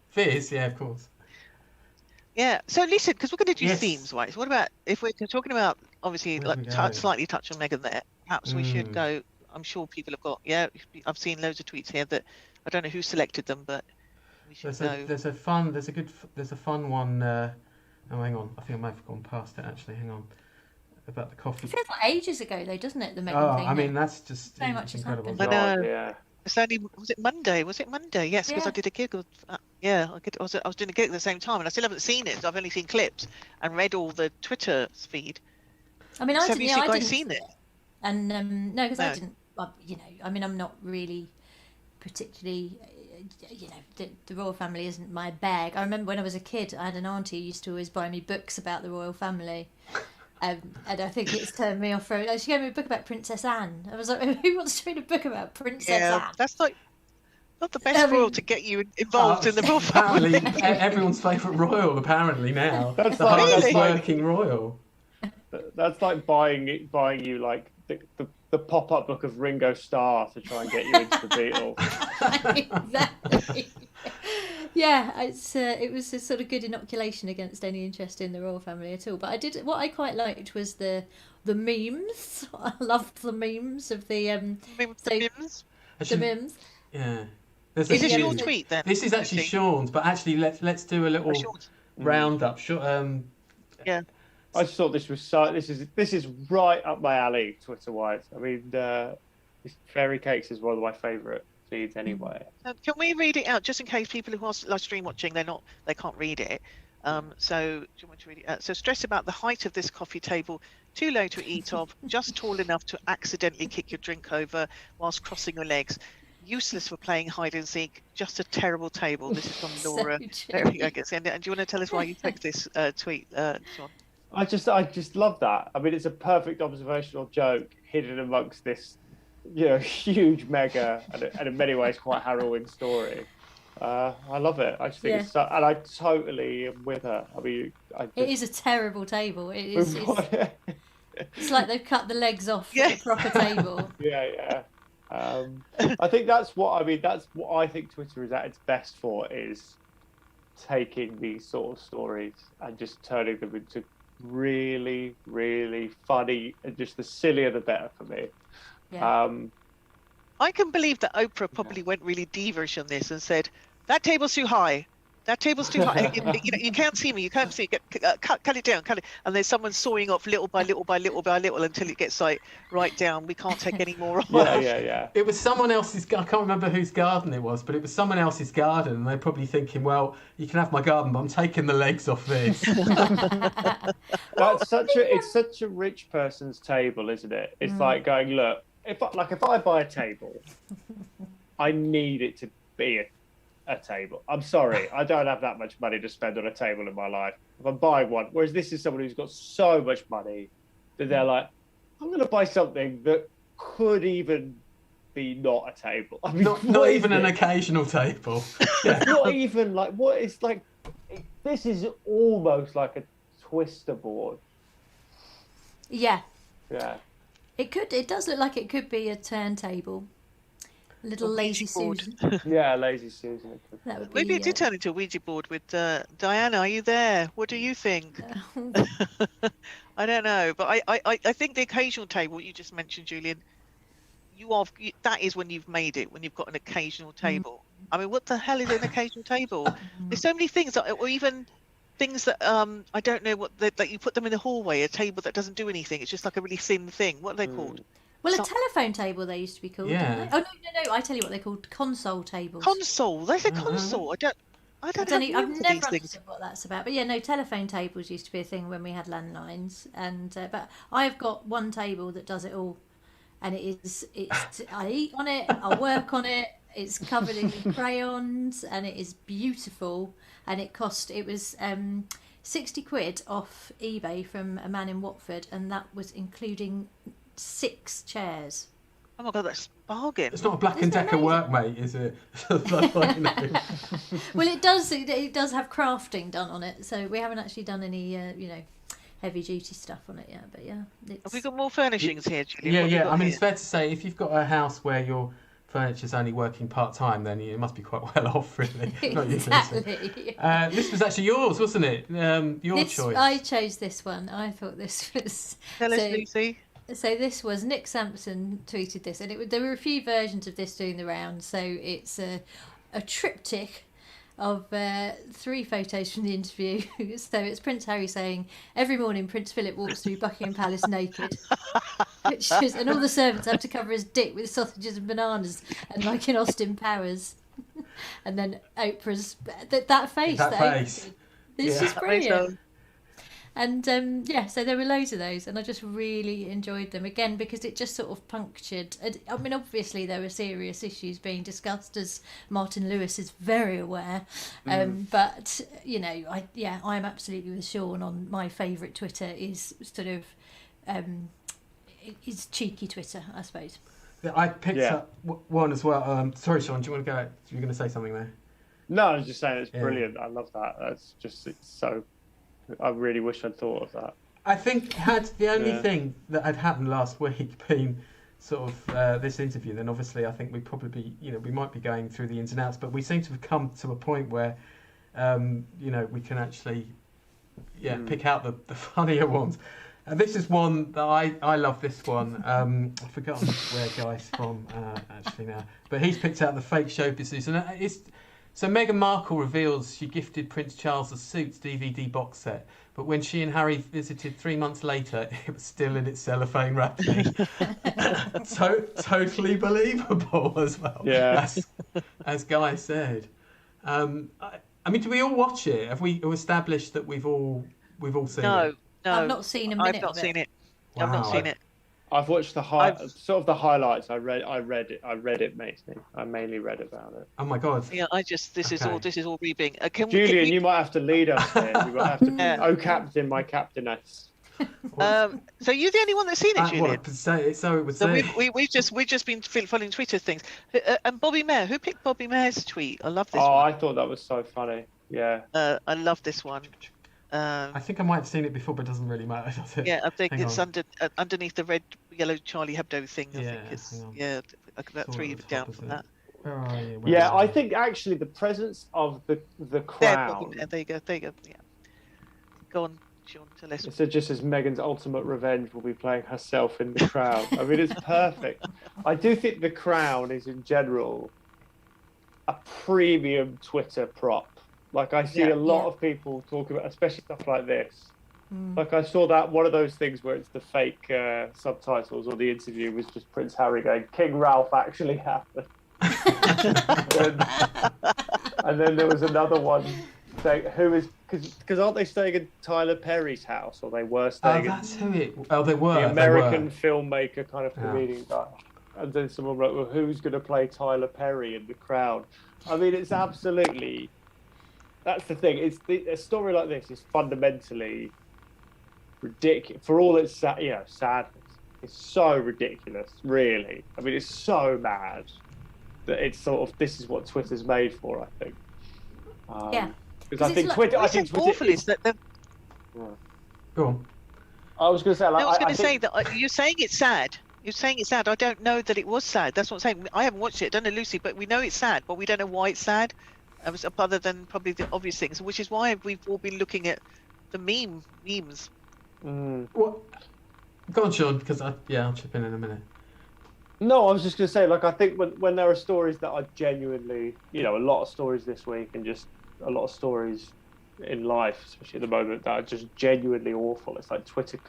Fizz, yeah, of course. Yeah. So listen, because we're going to do themes, right? So what about if we're talking about obviously slightly touch on Meghan there? Perhaps we should go. I'm sure people have got. Yeah, I've seen loads of tweets here that I don't know who selected them, but we should go. There's a fun one. Oh, hang on. I think I might have gone past it, actually. Hang on. About the coffee. It feels like ages ago, though, doesn't it, the Meghan thing? I mean, that's just so much incredible. I know. Yeah. It's only, was it Monday? Yes, because I did a gig. I was doing a gig at the same time, and I still haven't seen it. I've only seen clips and read all the Twitter feed. I mean, have you guys seen it? And no, because I didn't. You know, I mean, I'm not really particularly... You know, the royal family isn't my bag. I remember when I was a kid, I had an auntie who used to always buy me books about the royal family, and I think it's turned me off. She gave me a book about Princess Anne. I was like, who wants to read a book about Princess Anne? That's like not the best royal to get you involved in the royal family. Apparently, everyone's favourite royal. Apparently now, that's the hardest working royal. That's like buying you like the pop-up book of Ringo Starr to try and get you into the Beatles. Exactly. Yeah, it was a sort of good inoculation against any interest in the royal family at all. But what I quite liked was the memes. I loved the memes of the memes. The memes. Yeah. Is this your tweet then? This is actually Sean's, but actually let's do a little roundup. Yeah. I just thought this was this is right up my alley, Twitter-wise. I mean, Fairy Cakes is one of my favourite feeds anyway. Can we read it out just in case people who are live stream watching they can't read it? So do you want to read it out? So stress about the height of this coffee table, too low to eat of, just tall enough to accidentally kick your drink over whilst crossing your legs. Useless for playing hide and seek. Just a terrible table. This is from Laura. And do you want to tell us why you picked this tweet, John? I just love that. I mean, it's a perfect observational joke hidden amongst this, you know, huge mega and in many ways quite harrowing story. I love it. I just think it's and I totally am with her. I mean, it is a terrible table. It is. It's like they've cut the legs off the proper table. Yeah. I think that's what I think Twitter is at its best for, is taking these sort of stories and just turning them into really, really funny, and just the sillier the better for me. I can believe that Oprah probably went really divish on this and said, that table's too high. That table's too high. You can't see me. You can't see. Cut it down. Cut it. And there's someone sawing off little by little by little by little until it gets like right down. We can't take any more off. Yeah. It was someone else's. I can't remember whose garden it was, but it was someone else's garden, and they're probably thinking, "Well, you can have my garden, but I'm taking the legs off this." It's such a rich person's table, isn't it? It's like going, look, if I buy a table, I need it to be a table. I'm sorry, I don't have that much money to spend on a table in my life. If I'm buying one, whereas this is someone who's got so much money that they're like, I'm going to buy something that could even be not a table. I mean, not even an occasional table. Not even like what it's like. This is almost like a twister board. Yeah. Yeah. It does look like it could be a turntable. Little A lazy Ouija board. Susan. Yeah, lazy Susan. That would be. Maybe it did turn into a Ouija board with Diana. Are you there? What do you think? I don't know, but I think the occasional table you just mentioned, Julian, that is when you've made it, when you've got an occasional table. I mean, what the hell is an occasional table? There's so many things, or even things that I don't know that you put them in the hallway, a table that doesn't do anything. It's just like a really thin thing. What are they called? Well, a telephone table they used to be called, Yeah. didn't they? Oh no! I tell you what they're called: console tables. Console. There's a console. I don't I've know never understood what that's about. But yeah, no, telephone tables used to be a thing when we had landlines, and but I've got one table that does it all, and it's I eat on it, I work on it. It's covered in crayons, and it is beautiful. And it was £60 off eBay from a man in Watford, and that was including 6 chairs. Oh my god, that's a bargain. It's not a Black and Decker workmate, is it? Well, it does have crafting done on it, so we haven't actually done any heavy duty stuff on it yet. But yeah, Have we got more furnishings here, Julian? Yeah. I mean, it's fair to say if you've got a house where your furniture's only working part time, then you must be quite well off, really. Exactly. This was actually yours, wasn't it? Your choice. I chose this one. I thought this was. Tell us, Lucy. So this was Nick Sampson tweeted this, and there were a few versions of this doing the round. So it's a triptych of 3 photos from the interview. So it's Prince Harry saying, "Every morning Prince Philip walks through Buckingham Palace naked," and all the servants have to cover his dick with sausages and bananas, and like in Austin Powers. And then Oprah's that face. It's just brilliant. And so there were loads of those, and I just really enjoyed them again because it just sort of punctured. I mean, obviously there were serious issues being discussed, as Martin Lewis is very aware. But I'm absolutely with Sean on my favourite Twitter is sort of is cheeky Twitter, I suppose. I picked up one as well. Sorry, Sean, do you want to go? You were going to say something there? No, I was just saying it's brilliant. I love that. It's so. I really wish I'd thought of that. I think had the only thing that had happened last week been sort of this interview, then obviously I think we'd probably we might be going through the ins and outs, but we seem to have come to a point where we can actually pick out the funnier ones. And this is one that I love. This one. I've forgotten where Guy's from actually now, but he's picked out the fake show business, and it's. So Meghan Markle reveals she gifted Prince Charles a Suits DVD box set, but when she and Harry visited 3 months later, it was still in its cellophane wrapping. Totally believable as well. Yeah. As Guy said. I mean, do we all watch it? Have we established that we've all seen it? No. I've not seen a minute. I've not seen it. Wow. I've not seen it. I've watched the sort of the highlights. I read it. I mainly read about it. Oh my god! Yeah, this is all reading. Julian, you might have to lead us here. You might have to. Oh, Captain, my Captainess. So you're the only one that's seen it, Julian. So it would say. We've just been following Twitter things. And Bobby Mayer, who picked Bobby Mayer's tweet? I love this one. Oh, I thought that was so funny. Yeah. I love this one. I think I might have seen it before, but it doesn't really matter, does it? Yeah, I think it's underneath the red, yellow Charlie Hebdo thing. I think it's about 3 down from that. Where are you? I think actually the presence of the crown. There you go. Yeah. Go on, Sean. Tell us. So just as Meghan's ultimate revenge will be playing herself in the crown. I mean, it's perfect. I do think the crown is in general a premium Twitter prop. Like I see a lot of people talk about, especially stuff like this. Like I saw that one of those things where it's the fake subtitles, or the interview was just Prince Harry going, "King Ralph actually happened," and then there was another one saying, "Who is?" Because aren't they staying in Tyler Perry's house, or they were staying? That's who it. Oh, they were. The American filmmaker kind of comedian guy. And then someone wrote, "Well, who's going to play Tyler Perry in The Crown?" I mean, it's absolutely. That's the thing. It's a story like this is fundamentally ridiculous. For all its sadness, it's so ridiculous. Really, I mean, it's so mad that it's sort of this is what Twitter's made for. I think. Because I think Twitter. I think Twitter awful is that. Go on. I was going to say. Like, I was going to say that you're saying it's sad. You're saying it's sad. I don't know that it was sad. That's what I'm saying. I haven't watched it. I don't know Lucy, but we know it's sad, but we don't know why it's sad. Other than probably the obvious things, which is why we've all been looking at the memes. Well, go on, Sean, because I'll chip in a minute. No, I was just going to say, like, I think when there are stories that are genuinely, a lot of stories this week and just a lot of stories in life, especially at the moment, that are just genuinely awful. It's like Twitter it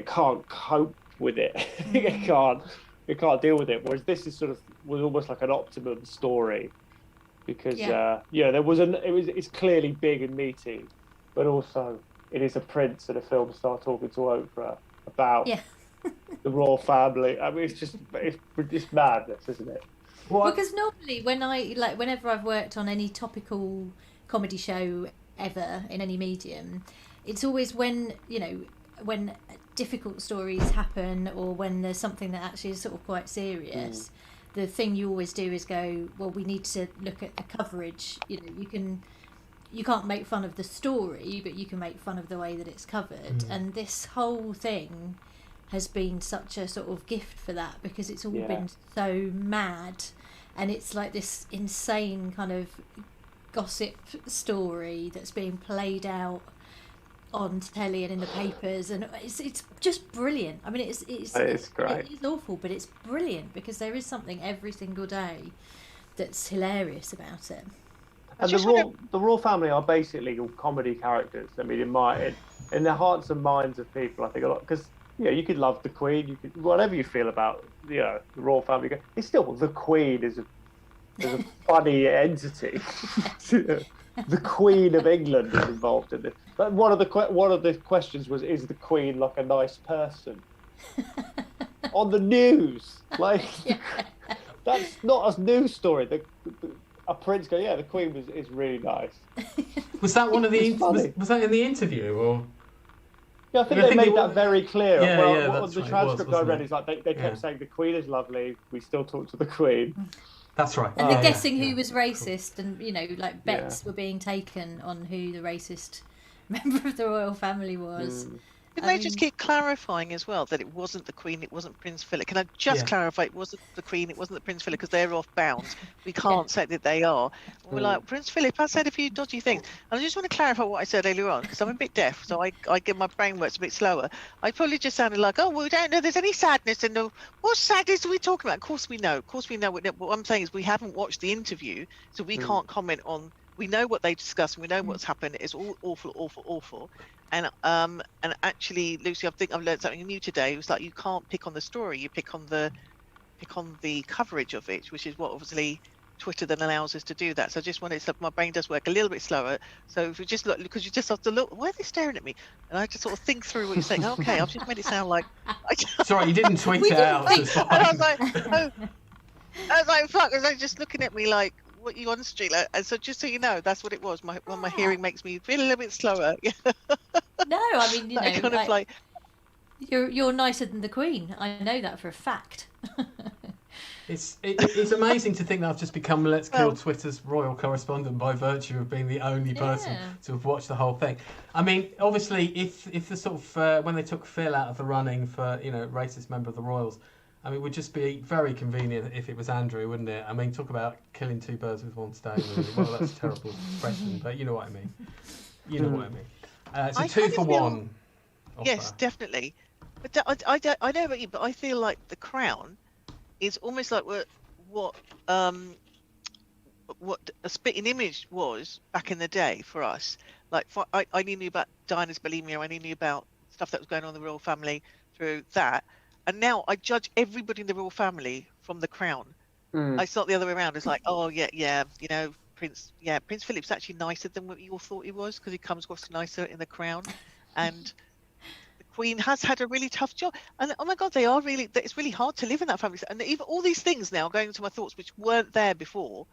can't cope with it. It can't deal with it. Whereas this was almost like an optimum story, because it's clearly big and meaty, but also it is a prince and a film star talking to Oprah about the royal family. I mean, it's madness, isn't it? What? Because normally whenever I've worked on any topical comedy show ever in any medium, it's always when difficult stories happen, or when there's something that actually is sort of quite serious, the thing you always do is go, well, we need to look at the coverage. You can't make fun of the story, but you can make fun of the way that it's covered. And this whole thing has been such a sort of gift for that, because it's all been so mad, and it's like this insane kind of gossip story that's being played out on telly and in the papers, and it's just brilliant. I mean, it's great. It is awful, but it's brilliant, because there is something every single day that's hilarious about it. And the royal family are basically all comedy characters. I mean, in the hearts and minds of people, I think a lot, because you could love the Queen, you could, whatever you feel about the royal family, it's still the Queen is a funny entity. The Queen of England is involved in this. But one of the questions was, is the Queen like a nice person? On the news, that's not a news story. A prince go, the Queen is really nice. Was that one of the? Was that in the interview or? Yeah, I think they made that very clear. The right, transcript I read is like they kept saying the Queen is lovely. We still talk to the Queen. That's right. And guessing who was racist, and bets were being taken on who the racist member of the royal family was. Can they just keep clarifying as well that it wasn't the Queen, it wasn't Prince Philip? Can I just clarify it wasn't the Queen, it wasn't the Prince Philip, because they're off bounds. We can't say that they are. We're like, Prince Philip, I said a few dodgy things. And I just want to clarify what I said earlier on, because I'm a bit deaf, so I get my brain works a bit slower. I probably just sounded like, we don't know there's any sadness in the... What sadness are we talking about? Of course we know. What I'm saying is we haven't watched the interview, so we can't comment on... We know what they discussed, and we know what's happened. It's all awful. And actually, Lucy, I think I've learned something new today. It was like, you can't pick on the story, you pick on the coverage of it, which is what obviously Twitter then allows us to do that. So I just wanted to, my brain does work a little bit slower. So if you just look, because you just have to look, why are they staring at me? And I just sort of think through what you're saying. Okay, I've just made it sound like... Sorry, you didn't tweet it out. And I was like, fuck, I was just looking at me like, what you on, Sajeela? And so just so you know, that's what it was. My hearing makes me feel a little bit slower. No, I mean, kind of like... You're nicer than the Queen. I know that for a fact. It's amazing to think that I've just become Let's Kill Twitter's royal correspondent by virtue of being the only person to have watched the whole thing. I mean, obviously, if the sort of when they took Phil out of the running for racist member of the royals, I mean, it would just be very convenient if it was Andrew, wouldn't it? I mean, talk about killing two birds with one stone. Really. Well, that's a terrible expression, but you know what I mean. You know what I mean. It's a 2 for 1. Yes, definitely. But I know about you, but I feel like The Crown is almost like what a spitting image was back in the day for us. Like I knew about Diana's bulimia, I knew about stuff that was going on in the royal family through that, and now I judge everybody in the royal family from The Crown. It's not the other way around. It's like, Prince Philip's actually nicer than what you all thought he was, because he comes across nicer in The Crown, and the Queen has had a really tough job. And oh my God, it's really hard to live in that family. And even all these things now going into my thoughts, which weren't there before,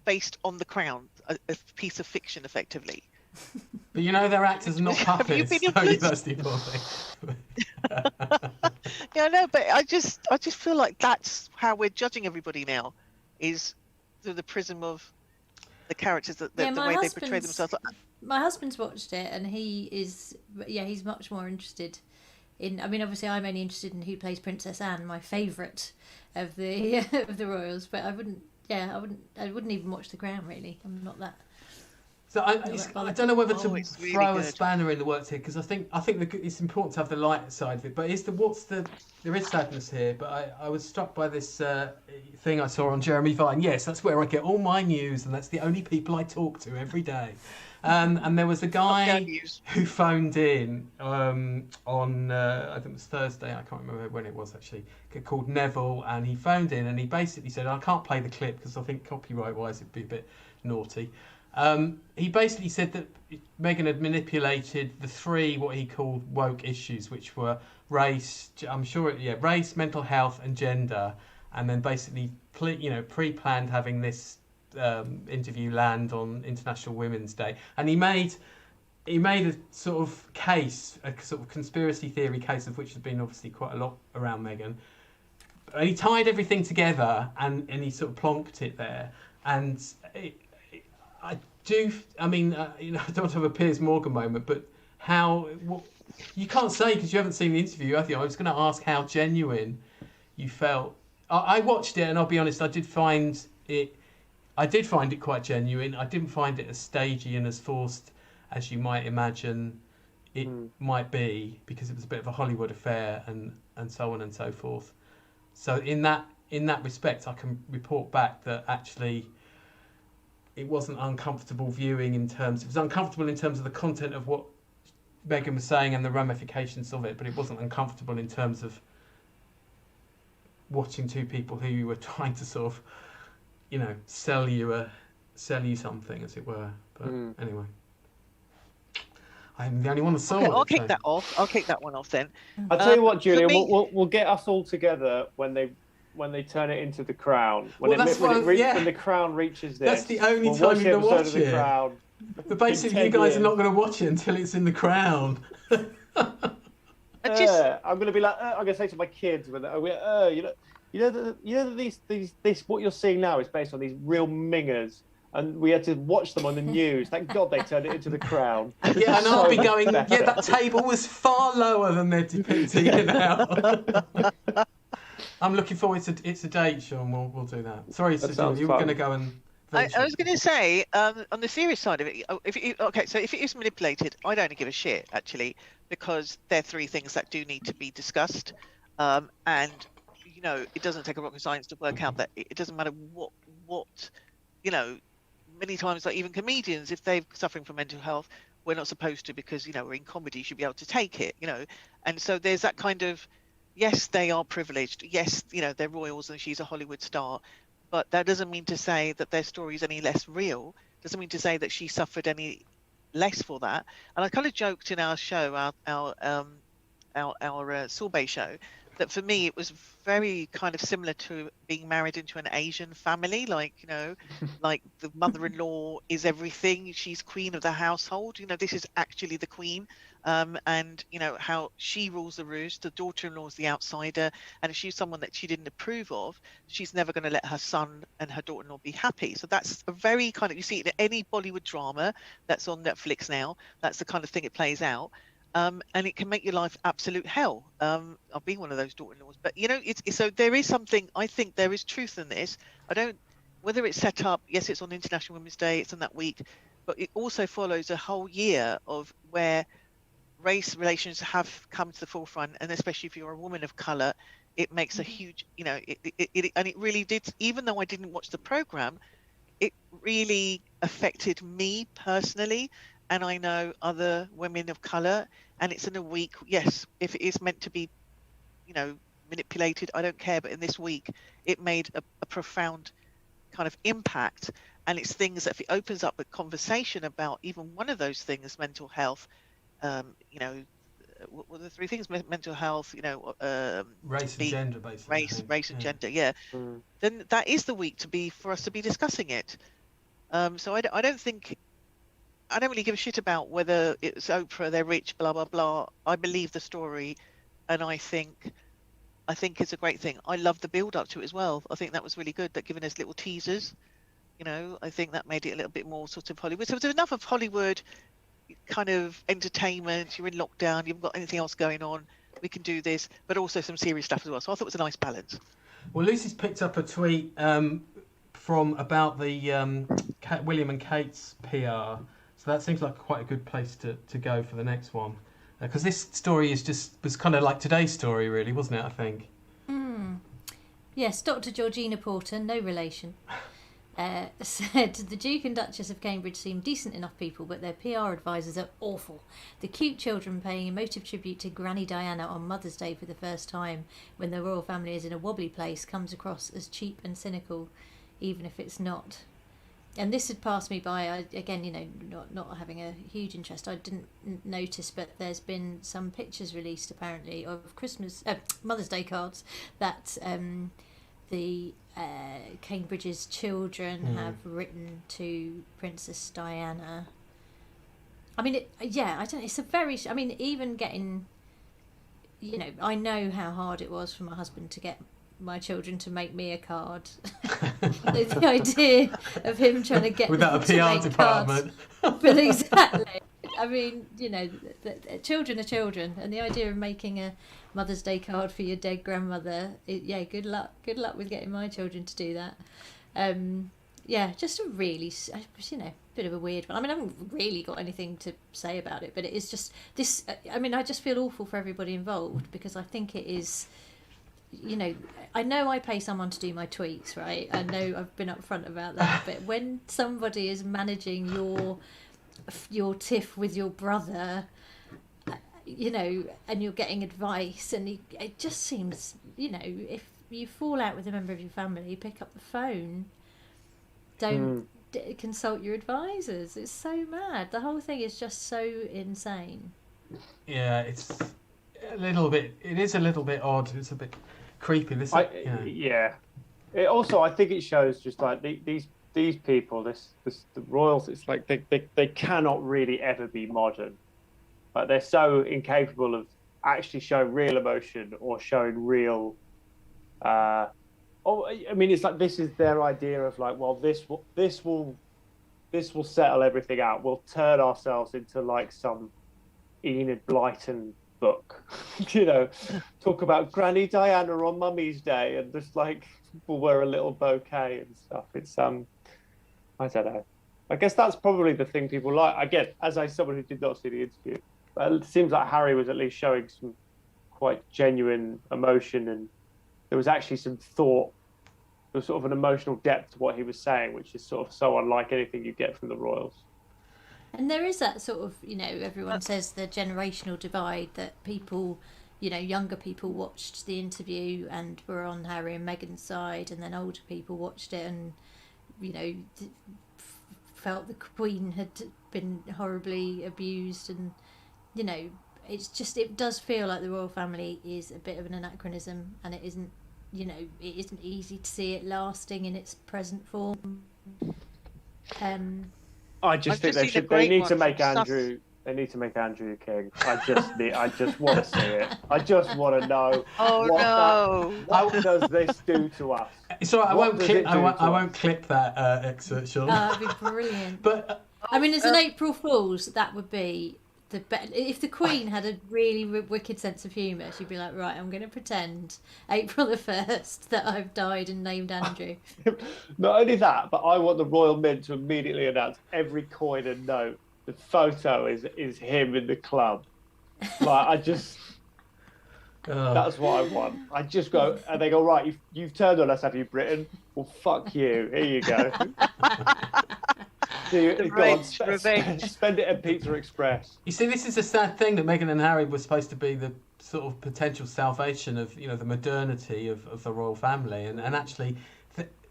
based on The Crown, a piece of fiction, effectively. But they're actors, not puppets. That's the important thing. Yeah, I know, but I just feel like that's how we're judging everybody now, is through the prism of the characters, the way they portray themselves. My husband's watched it, and he's much more interested I mean, obviously, I'm only interested in who plays Princess Anne, my favourite of the of the royals. But I wouldn't even watch The Crown really. I'm not that. So I don't know whether to it's really throw a good. spanner in the works here, because I think it's important to have the light side of it. But there is sadness here. But I was struck by this thing I saw on Jeremy Vine. Yes, that's where I get all my news, and that's the only people I talk to every day. And there was a guy who phoned in on I think it was Thursday. I can't remember when it was actually. Called Neville, and he phoned in and he basically said, I can't play the clip because I think copyright-wise it'd be a bit naughty. He basically said that Meghan had manipulated the three what he called woke issues, which were race, race, mental health, and gender, and then basically pre-planned having this interview land on International Women's Day, and he made a sort of case, a sort of conspiracy theory case, of which has been obviously quite a lot around Meghan, and he tied everything together and he sort of plonked it there, and I don't have a Piers Morgan moment, but you can't say because you haven't seen the interview, have you? I was going to ask how genuine you felt. I watched it, and I'll be honest, I did find it quite genuine. I didn't find it as stagey and as forced as you might imagine it might be, because it was a bit of a Hollywood affair and so on and so forth. So in that respect, I can report back that actually it wasn't uncomfortable viewing it was uncomfortable in terms of the content of what Meghan was saying and the ramifications of it, but it wasn't uncomfortable in terms of watching two people who were trying to sort of, sell you something, as it were. But anyway, I'm the only one that saw it. I'll kick that off. I'll kick that one off then. I'll tell you what, Julian, we'll get us all together when they turn it into The Crown. When the Crown reaches this. That's the only time you're going to watch it. Crown. But basically, you guys are not going to watch it until it's in The Crown. I'm going to be like, I'm going to say to my kids, you know that these what you're seeing now is based on these real mingers, and we had to watch them on the news. Thank God they turned it into The Crown. Yeah, and I'll be going, that table was far lower than they're depicting it now. I'm looking forward to it's a date, Sean. We'll do that. Sorry, Sajeela, you were going to go and. I was going to say, on the serious side of it, so if it is manipulated, I don't give a shit actually, because there are three things that do need to be discussed, and it doesn't take a rocket science to work out that it doesn't matter what many times, like even comedians, if they're suffering from mental health, we're not supposed to, because we're in comedy, you should be able to take it, and so there's that kind of. Yes, they are privileged. Yes, they're royals and she's a Hollywood star, but that doesn't mean to say that their story is any less real. Doesn't mean to say that she suffered any less for that. And I kind of joked in our show, our sorbet show, that for me it was very kind of similar to being married into an Asian family, like like the mother-in-law is everything, she's queen of the household, this is actually the queen, and how she rules the roost, the daughter-in-law is the outsider, and if she's someone that she didn't approve of, she's never going to let her son and her daughter-in-law be happy. So that's a very kind of, you see it in any Bollywood drama that's on Netflix now, that's the kind of thing it plays out. And it can make your life absolute hell. I've been one of those daughter-in-laws, but so there is something. I think there is truth in this. Whether it's set up. Yes, it's on International Women's Day. It's on that week, but it also follows a whole year of where race relations have come to the forefront, and especially if you're a woman of color, it makes a huge. And it really did. Even though I didn't watch the program, it really affected me personally. And I know other women of colour, and it's in a week. Yes, if it is meant to be, manipulated, I don't care. But in this week, it made a profound kind of impact. And it's things that if it opens up a conversation about even one of those things, mental health, what are the three things? Mental health, race and gender, basically. Race and gender, yeah. Then that is the week for us to be discussing it. So I don't think. I don't really give a shit about whether it's Oprah, they're rich, blah, blah, blah. I believe the story, and I think it's a great thing. I love the build up to it as well. I think that was really good, that giving us little teasers. I think that made it a little bit more sort of Hollywood. So there's enough of Hollywood kind of entertainment. You're in lockdown, you haven't got anything else going on. we can do this, but also some serious stuff as well. So I thought it was a nice balance. Well, Lucy's picked up a tweet from about the William and Kate's PR, so that seems like quite a good place to go for the next one, because this story was kind of like today's story, really, wasn't it? I think. Yes, Dr. Georgina Porter, no relation, said the Duke and Duchess of Cambridge seem decent enough people, but their PR advisors are awful. The cute children paying emotive tribute to Granny Diana on Mother's Day for the first time, when the royal family is in a wobbly place, comes across as cheap and cynical, even if it's not. And this had passed me by. Again, not having a huge interest, I didn't notice, but there's been some pictures released apparently of Mother's Day cards that the Cambridge's children have written to Princess Diana. I mean, I don't know. It's a very. I mean, even getting. I know how hard it was for my husband to get my children to make me a card. The idea of him trying to get without a PR department. But exactly. I mean, the children are children, and the idea of making a Mother's Day card for your dead grandmother, good luck with getting my children to do that. Just a really, bit of a weird one. I mean, I haven't really got anything to say about it, but it is just this. I mean, I just feel awful for everybody involved, because I think it is. I know I pay someone to do my tweets, right? I know I've been upfront about that, but when somebody is managing your tiff with your brother, and you're getting advice, and it just seems, if you fall out with a member of your family, pick up the phone. Don't consult your advisors. It's so mad. The whole thing is just so insane. Yeah, it's a little bit. It is a little bit odd. It's a bit creepy. It also, I think it shows just like these people, the royals. It's like they cannot really ever be modern. Like, they're so incapable of actually showing real emotion or showing real. I mean, it's like this is their idea of like, well, this will settle everything out. We'll turn ourselves into like some Enid Blyton book, talk about Granny Diana on Mummy's Day, and just like we'll wear a little bouquet and stuff. It's I don't know. I guess that's probably the thing people like. Again, as someone who did not see the interview, but it seems like Harry was at least showing some quite genuine emotion, and there was actually some thought. There was sort of an emotional depth to what he was saying, which is sort of so unlike anything you get from the royals. And there is that sort of, everyone says the generational divide, that people, younger people watched the interview and were on Harry and Meghan's side, and then older people watched it and, felt the Queen had been horribly abused. And, it does feel like the royal family is a bit of an anachronism, and it isn't easy to see it lasting in its present form. I just think they need to make Andrew. They need to make Andrew king. I just want to see it. I just want to know. What does this do to us? So I won't clip that excerpt, Sean. That'd be brilliant. But I mean, as an April Fool's, that would be the best. If the Queen had a really wicked sense of humour, she'd be like, right, I'm going to pretend April the 1st that I've died and named Andrew. Not only that, but I want the Royal Mint to immediately announce every coin and note. The photo is him in the club. Like, I just... That's what I want. I just go, and they go, right, you've turned on us, have you, Britain? Well, fuck you. Here you go. Spend it at Pizza Express. You see, this is a sad thing, that Meghan and Harry were supposed to be the sort of potential salvation of, the modernity of the royal family, and actually,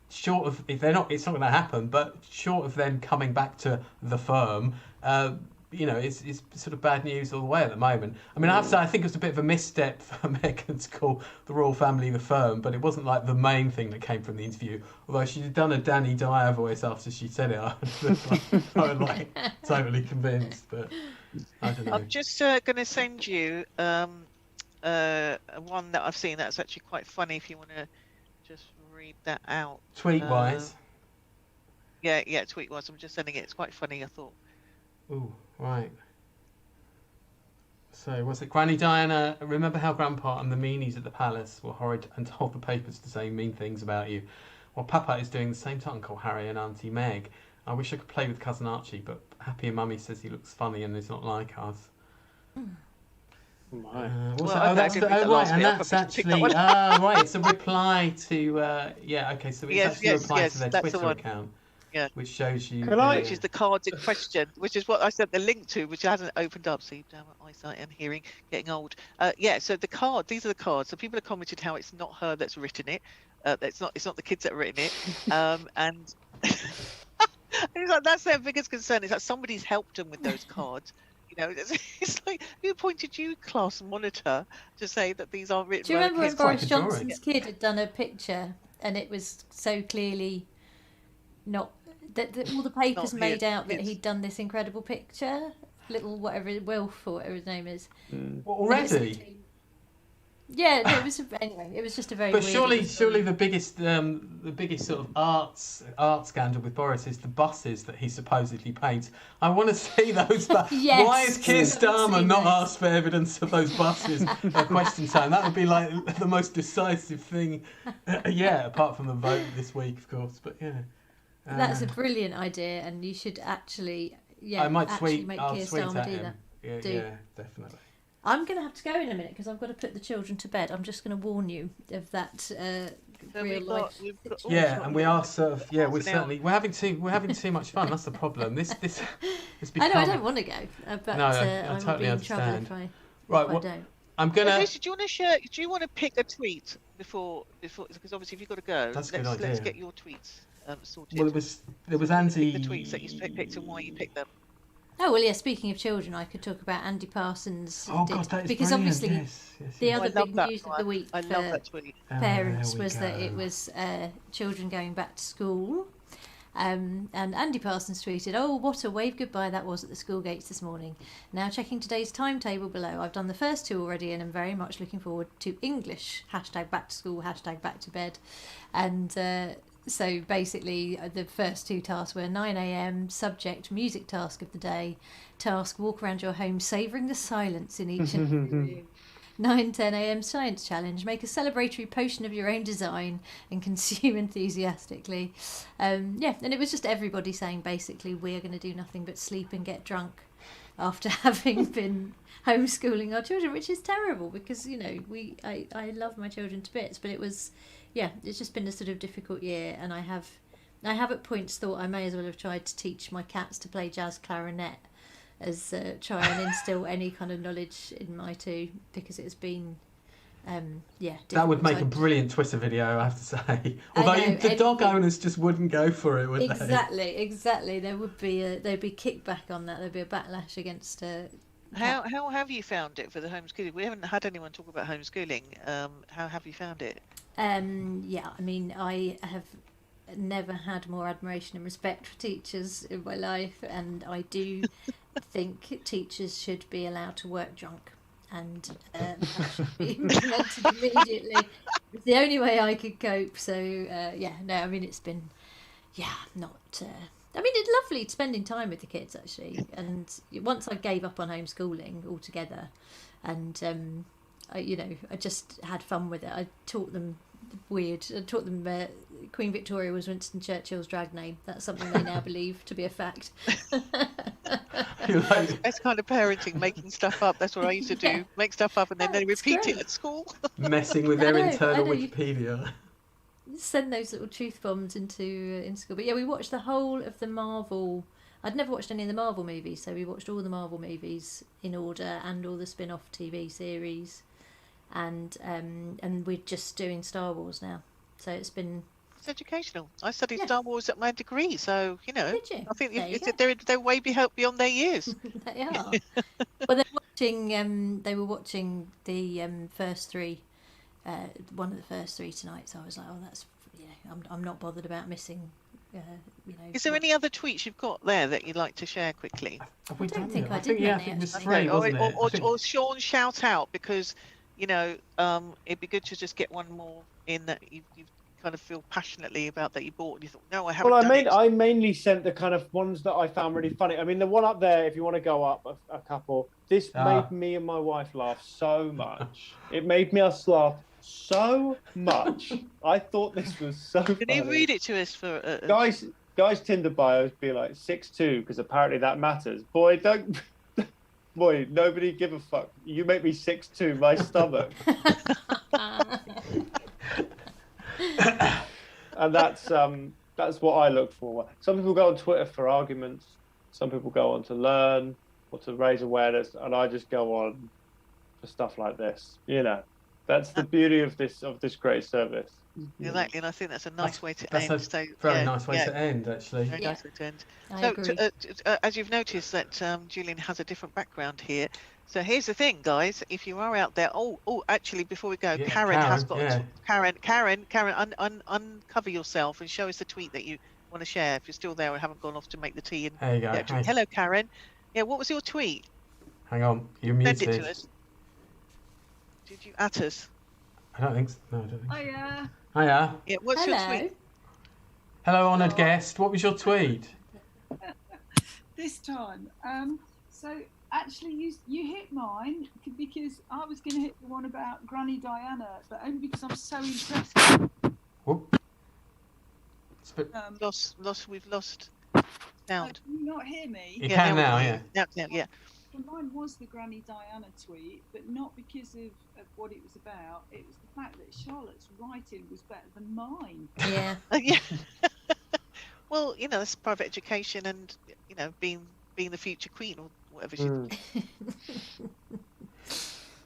short of, if they're not, it's not going to happen, but short of them coming back to the firm, it's sort of bad news all the way at the moment. I mean, I have to say, I think it was a bit of a misstep for Meghan to call the royal family the firm, but it wasn't like the main thing that came from the interview. Although she'd done a Danny Dyer voice after she said it, I was totally convinced. But I don't know. I'm just going to send you one that I've seen that's actually quite funny. If you want to just read that out. Tweet wise. Yeah, tweet wise. I'm just sending it. It's quite funny, I thought. Ooh, right. So was it Granny Diana? Remember how Grandpa and the meanies at the palace were horrid and told the papers to say mean things about you? Well, Papa is doing the same to Uncle Harry and Auntie Meg. I wish I could play with Cousin Archie, but Happy and Mummy says he looks funny and is not like us. My. That's right, and that's actually right. It's a reply to okay. So it's actually a reply to their Twitter account, which shows you, which is the cards in question, which is what I sent the link to, which hasn't opened up. See, damn it, eyesight and hearing getting old. So the card, these are the cards. So people have commented how it's not her that's written it. It's not the kids that have written it, and. It's like, that's their biggest concern, is that somebody's helped them with those cards. You know, it's like, who appointed you class monitor to say that these are written? Do you remember when It's Boris quite Johnson's kid had done a picture and it was so clearly not that all the papers made out that he'd done this incredible picture, little whatever Wilf or whatever his name is. Already. Yeah, no, it was anyway. It was just a very. But weird surely the biggest sort of art scandal with Boris is the buses that he supposedly paints. I want to see those. Yes. Why is Keir Starmer not asked for evidence of those buses at question time? That would be like the most decisive thing. Apart from the vote this week, of course. But that's a brilliant idea, and you should actually. Yeah, I might actually tweet. make I'll Keir tweet Starmer at do him. that. Yeah, definitely. I'm going to have to go in a minute because I've got to put the children to bed. I'm just going to warn you of that real life. And we are sort of we're having too much fun. That's the problem. This has become. I know I don't want to go, but I will totally be in understand. trouble Right, if I don't. I'm gonna. Lucy, do you want to share? Do you want to pick a tweet before? Because obviously, if you've got to go, That's a good idea. Let's get your tweets sorted. Well, there was Andy. The tweets that you picked and why you picked them. Oh well, yeah. Speaking of children, I could talk about Andy Parsons. Oh God, that is because brilliant. obviously the other big news of the week I love that tweet. Parents was that it was children going back to school. And Andy Parsons tweeted, "Oh, what a wave goodbye that was at the school gates this morning. Now checking today's timetable below. I've done the first two already and am very much looking forward to English. # back to school, # back to bed." And so basically the first two tasks were 9 a.m, subject, music task of the day, task, walk around your home savouring the silence in each and every room. 9-10 a.m. science challenge, make a celebratory potion of your own design and consume enthusiastically. And it was just everybody saying basically we're going to do nothing but sleep and get drunk after having been homeschooling our children, which is terrible because I love my children to bits, but it's just been a sort of difficult year, and I have at points thought I may as well have tried to teach my cats to play jazz clarinet as try and instill any kind of knowledge in my two, because it's been that would make a brilliant Twitter video, I have to say. Although the dog owners just wouldn't go for it, would they? Exactly. There'd be kickback on that. There'd be a backlash against. How have you found it for the homeschooling? We haven't had anyone talk about homeschooling. How have you found it? I mean, I have never had more admiration and respect for teachers in my life, and I do think teachers should be allowed to work drunk, and that should be implemented immediately. It's the only way I could cope. So I mean, it's been not. I mean, it's lovely spending time with the kids actually, and once I gave up on homeschooling altogether, and I just had fun with it. I taught them Queen Victoria was Winston Churchill's drag name. That's something they now believe to be a fact. That's kind of parenting, making stuff up. That's what I used to do. Make stuff up and then they repeat it at school. Messing with their internal Wikipedia. Send those little truth bombs into school. But we watched the whole of the Marvel. I'd never watched any of the Marvel movies, so we watched all the Marvel movies in order and all the spin-off TV series. And we're just doing Star Wars now. So it's been... It's educational. I studied Star Wars at my degree, so, Did you? I think they're way beyond their years. They are. Well, they were watching the first three, one of the first three tonight, so I was like, oh, that's, I'm not bothered about missing, Is there any other tweets you've got there that you'd like to share quickly? I don't think I did. I think there's three, wasn't it? Or Sean, shout out, because, it'd be good to just get one more in that you've kind of feel passionately about that you bought, and you thought, no, I haven't Well, done it. I mainly sent the kind of ones that I found really funny. I mean, the one up there, if you want to go up a couple, this made me and my wife laugh so much. It made us laugh so much. I thought this was so funny. Can you read it to us for Guys' Tinder bios be like 6'2" because apparently that matters. Boy, nobody give a fuck. You make me 6'2", my stomach. And that's what I look for. Some people go on Twitter for arguments. Some people go on to learn or to raise awareness, and I just go on for stuff like this. You know, that's the beauty of this great service. Exactly, and I think that's a nice way to end. That's a very nice way to end, actually. Very nice way to end. I agree. As you've noticed, that Julian has a different background here. So here's the thing, guys. If you are out there, actually, before we go, Karen has got Karen, uncover yourself and show us the tweet that you want to share. If you're still there and haven't gone off to make the tea. And there you go. Hello, Karen. Yeah, what was your tweet? Hang on, you're muted. Send it to us. Did you at us? I don't think so. No, I don't think so. Hiya. Hiya. Yeah, what's your tweet? Hello, honoured guest. What was your tweet? This time. So actually, you hit mine because I was going to hit the one about Granny Diana, but only because I'm so impressed. Whoop. We've lost sound. Can you not hear me? You can now, yeah. Yeah. Well, mine was the Granny Diana tweet, but not because of what it was about. It was the fact that Charlotte's writing was better than mine. Yeah. Yeah. Well, that's private education, and being the future queen or whatever she.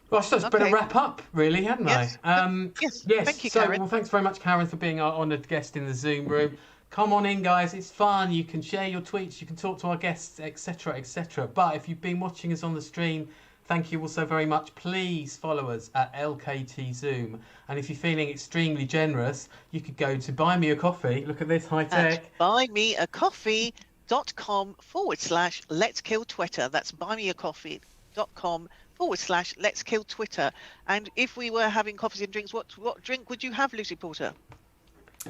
Well, so it's better wrap up, really, hadn't Yes. I? Yes. Yes. Thank you, so, Karen. well, thanks very much, Karen, for being our honoured guest in the Zoom room. Come on in, guys. It's fun. You can share your tweets. You can talk to our guests, etc., etc. But if you've been watching us on the stream, thank you also very much. Please follow us at LKT Zoom. And if you're feeling extremely generous, you could go to Buy Me a Coffee. Look at this high tech. buymeacoffee.com/Let's Kill Twitter. That's buymeacoffee.com/Let's Kill Twitter. And if we were having coffees and drinks, what drink would you have, Lucy Porter?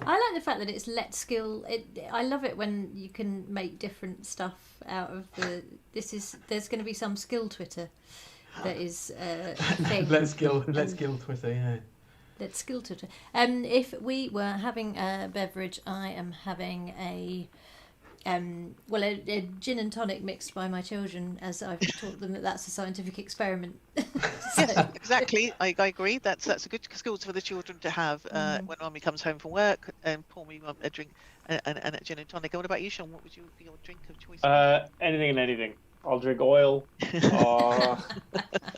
I like the fact that it's Let's Skill. I love it when you can make different stuff out of the. There's going to be some skill Twitter that is a thing. Let's kill Twitter. Yeah. Let's Skill Twitter. If we were having a beverage, I am having a gin and tonic mixed by my children, as I've taught them that's a scientific experiment. Yes, exactly. I agree. That's a good skills for the children to have when Mummy comes home from work and pour me a drink and a gin and tonic. And what about you, Sean? What would be your drink of choice? Anything and anything. I'll drink oil. Well,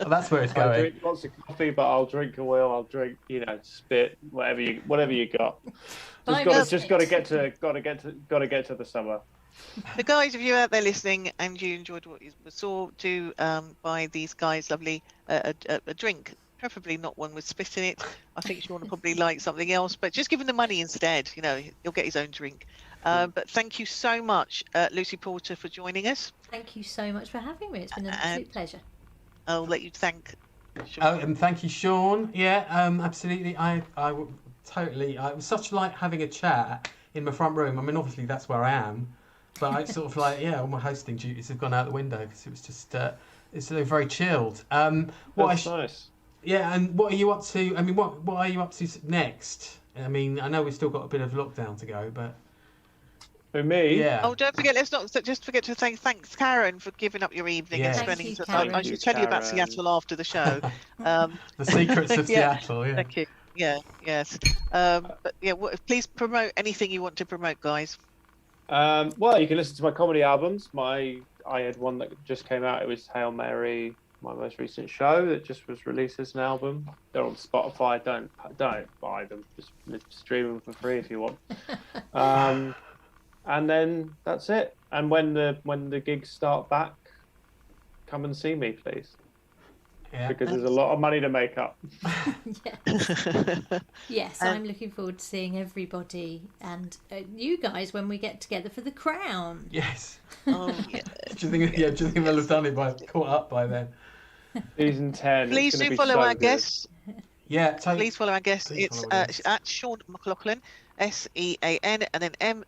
that's where it's going. I'll drink lots of coffee, but I'll drink oil. I'll drink, spit, whatever you got. Just got to get to the summer. So guys, if you're out there listening and you enjoyed what you saw, do buy these guys lovely a drink, preferably not one with spit in it. I think Sean will probably like something else, but just give him the money instead. He'll get his own drink. But thank you so much, Lucy Porter, for joining us. Thank you so much for having me. It's been an absolute pleasure. I'll let you thank Sean. Oh, and thank you, Sean. Yeah, absolutely. I totally. It was such like having a chat in my front room. I mean, obviously that's where I am. But I sort of all my hosting duties have gone out the window because it was just it's very chilled. That's nice. Yeah, and what are you up to? I mean, what are you up to next? I mean, I know we've still got a bit of lockdown to go, but for me, yeah. Oh, don't forget. Let's not just forget to say thanks, Karen, for giving up your evening and spending some time. I should tell you about Seattle after the show. The secrets of Seattle. Yeah. Thank you. Yeah. Yes. But yeah, please promote anything you want to promote, guys. Well, you can listen to my comedy albums. I had one that just came out. It was Hail Mary, my most recent show that just was released as an album. They're on Spotify. Don't buy them. Just stream them for free if you want. And then that's it. And when the gigs start back, come and see me, please. Yeah. Because there's a lot of money to make up. Yes, I'm looking forward to seeing everybody and you guys when we get together for the Crown. Yes. Oh, yeah. Do you think they'll have done it caught up by then? Season 10. Please do follow our guests. Yeah, totally. Please follow our guest. Please It's follow our guest. at Sean McLoughlin, SEAN, and then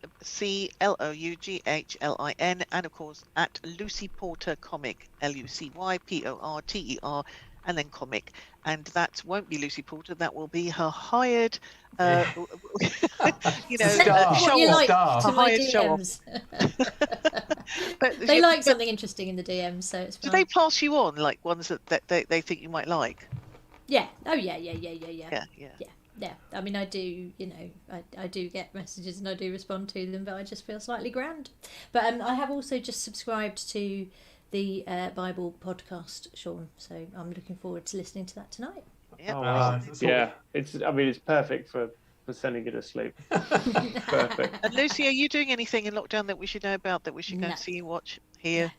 McLoughlin, and of course at Lucy Porter Comic, LucyPorter, and then comic. And that won't be Lucy Porter. That will be her hired, you know, Star. show What you off. like Star. to A my hired show off. DMs. But They like something interesting in the DMs, so it's do fine. they pass you on like ones that they think you might like? Yeah. Oh yeah. Yeah. Yeah. I mean, I do. You know, I do get messages and I do respond to them, but I just feel slightly grand. But I have also just subscribed to the Bible podcast, Sean. So I'm looking forward to listening to that tonight. Yeah. Oh, wow. that's all- Yeah, it's perfect for sending you to sleep. Perfect. And Lucy, are you doing anything in lockdown that we should know about, that we should go No. and see, watch, hear?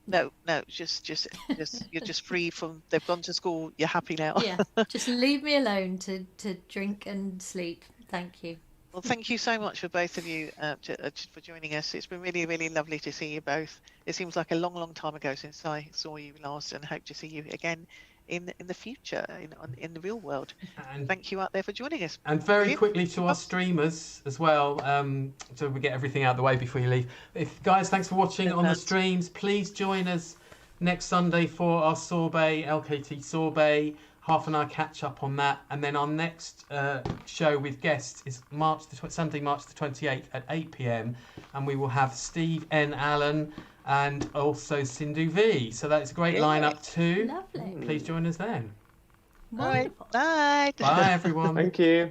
No, just you're just free from. They've gone to school. You're happy now. Yeah. Just leave me alone to drink and sleep. Thank you. Well, thank you so much for both of you for joining us. It's been really, really lovely to see you both. It seems like a long, long time ago since I saw you last, and hope to see you again in the future in the real world. And, Thank you out there for joining us. and very Brilliant. quickly to our streamers as well, so we get everything out of the way before you leave. Guys, thanks for watching on the streams. Please join us next Sunday for our sorbet, LKT sorbet. Half an hour catch up on that, and then our next show with guests is Sunday, March the 28th at 8 p.m. and we will have Steve N. Allen and also Sindhu V. So that's a great lineup too. Lovely. Please join us then. All right. Wonderful. Bye. Bye everyone. Thank you.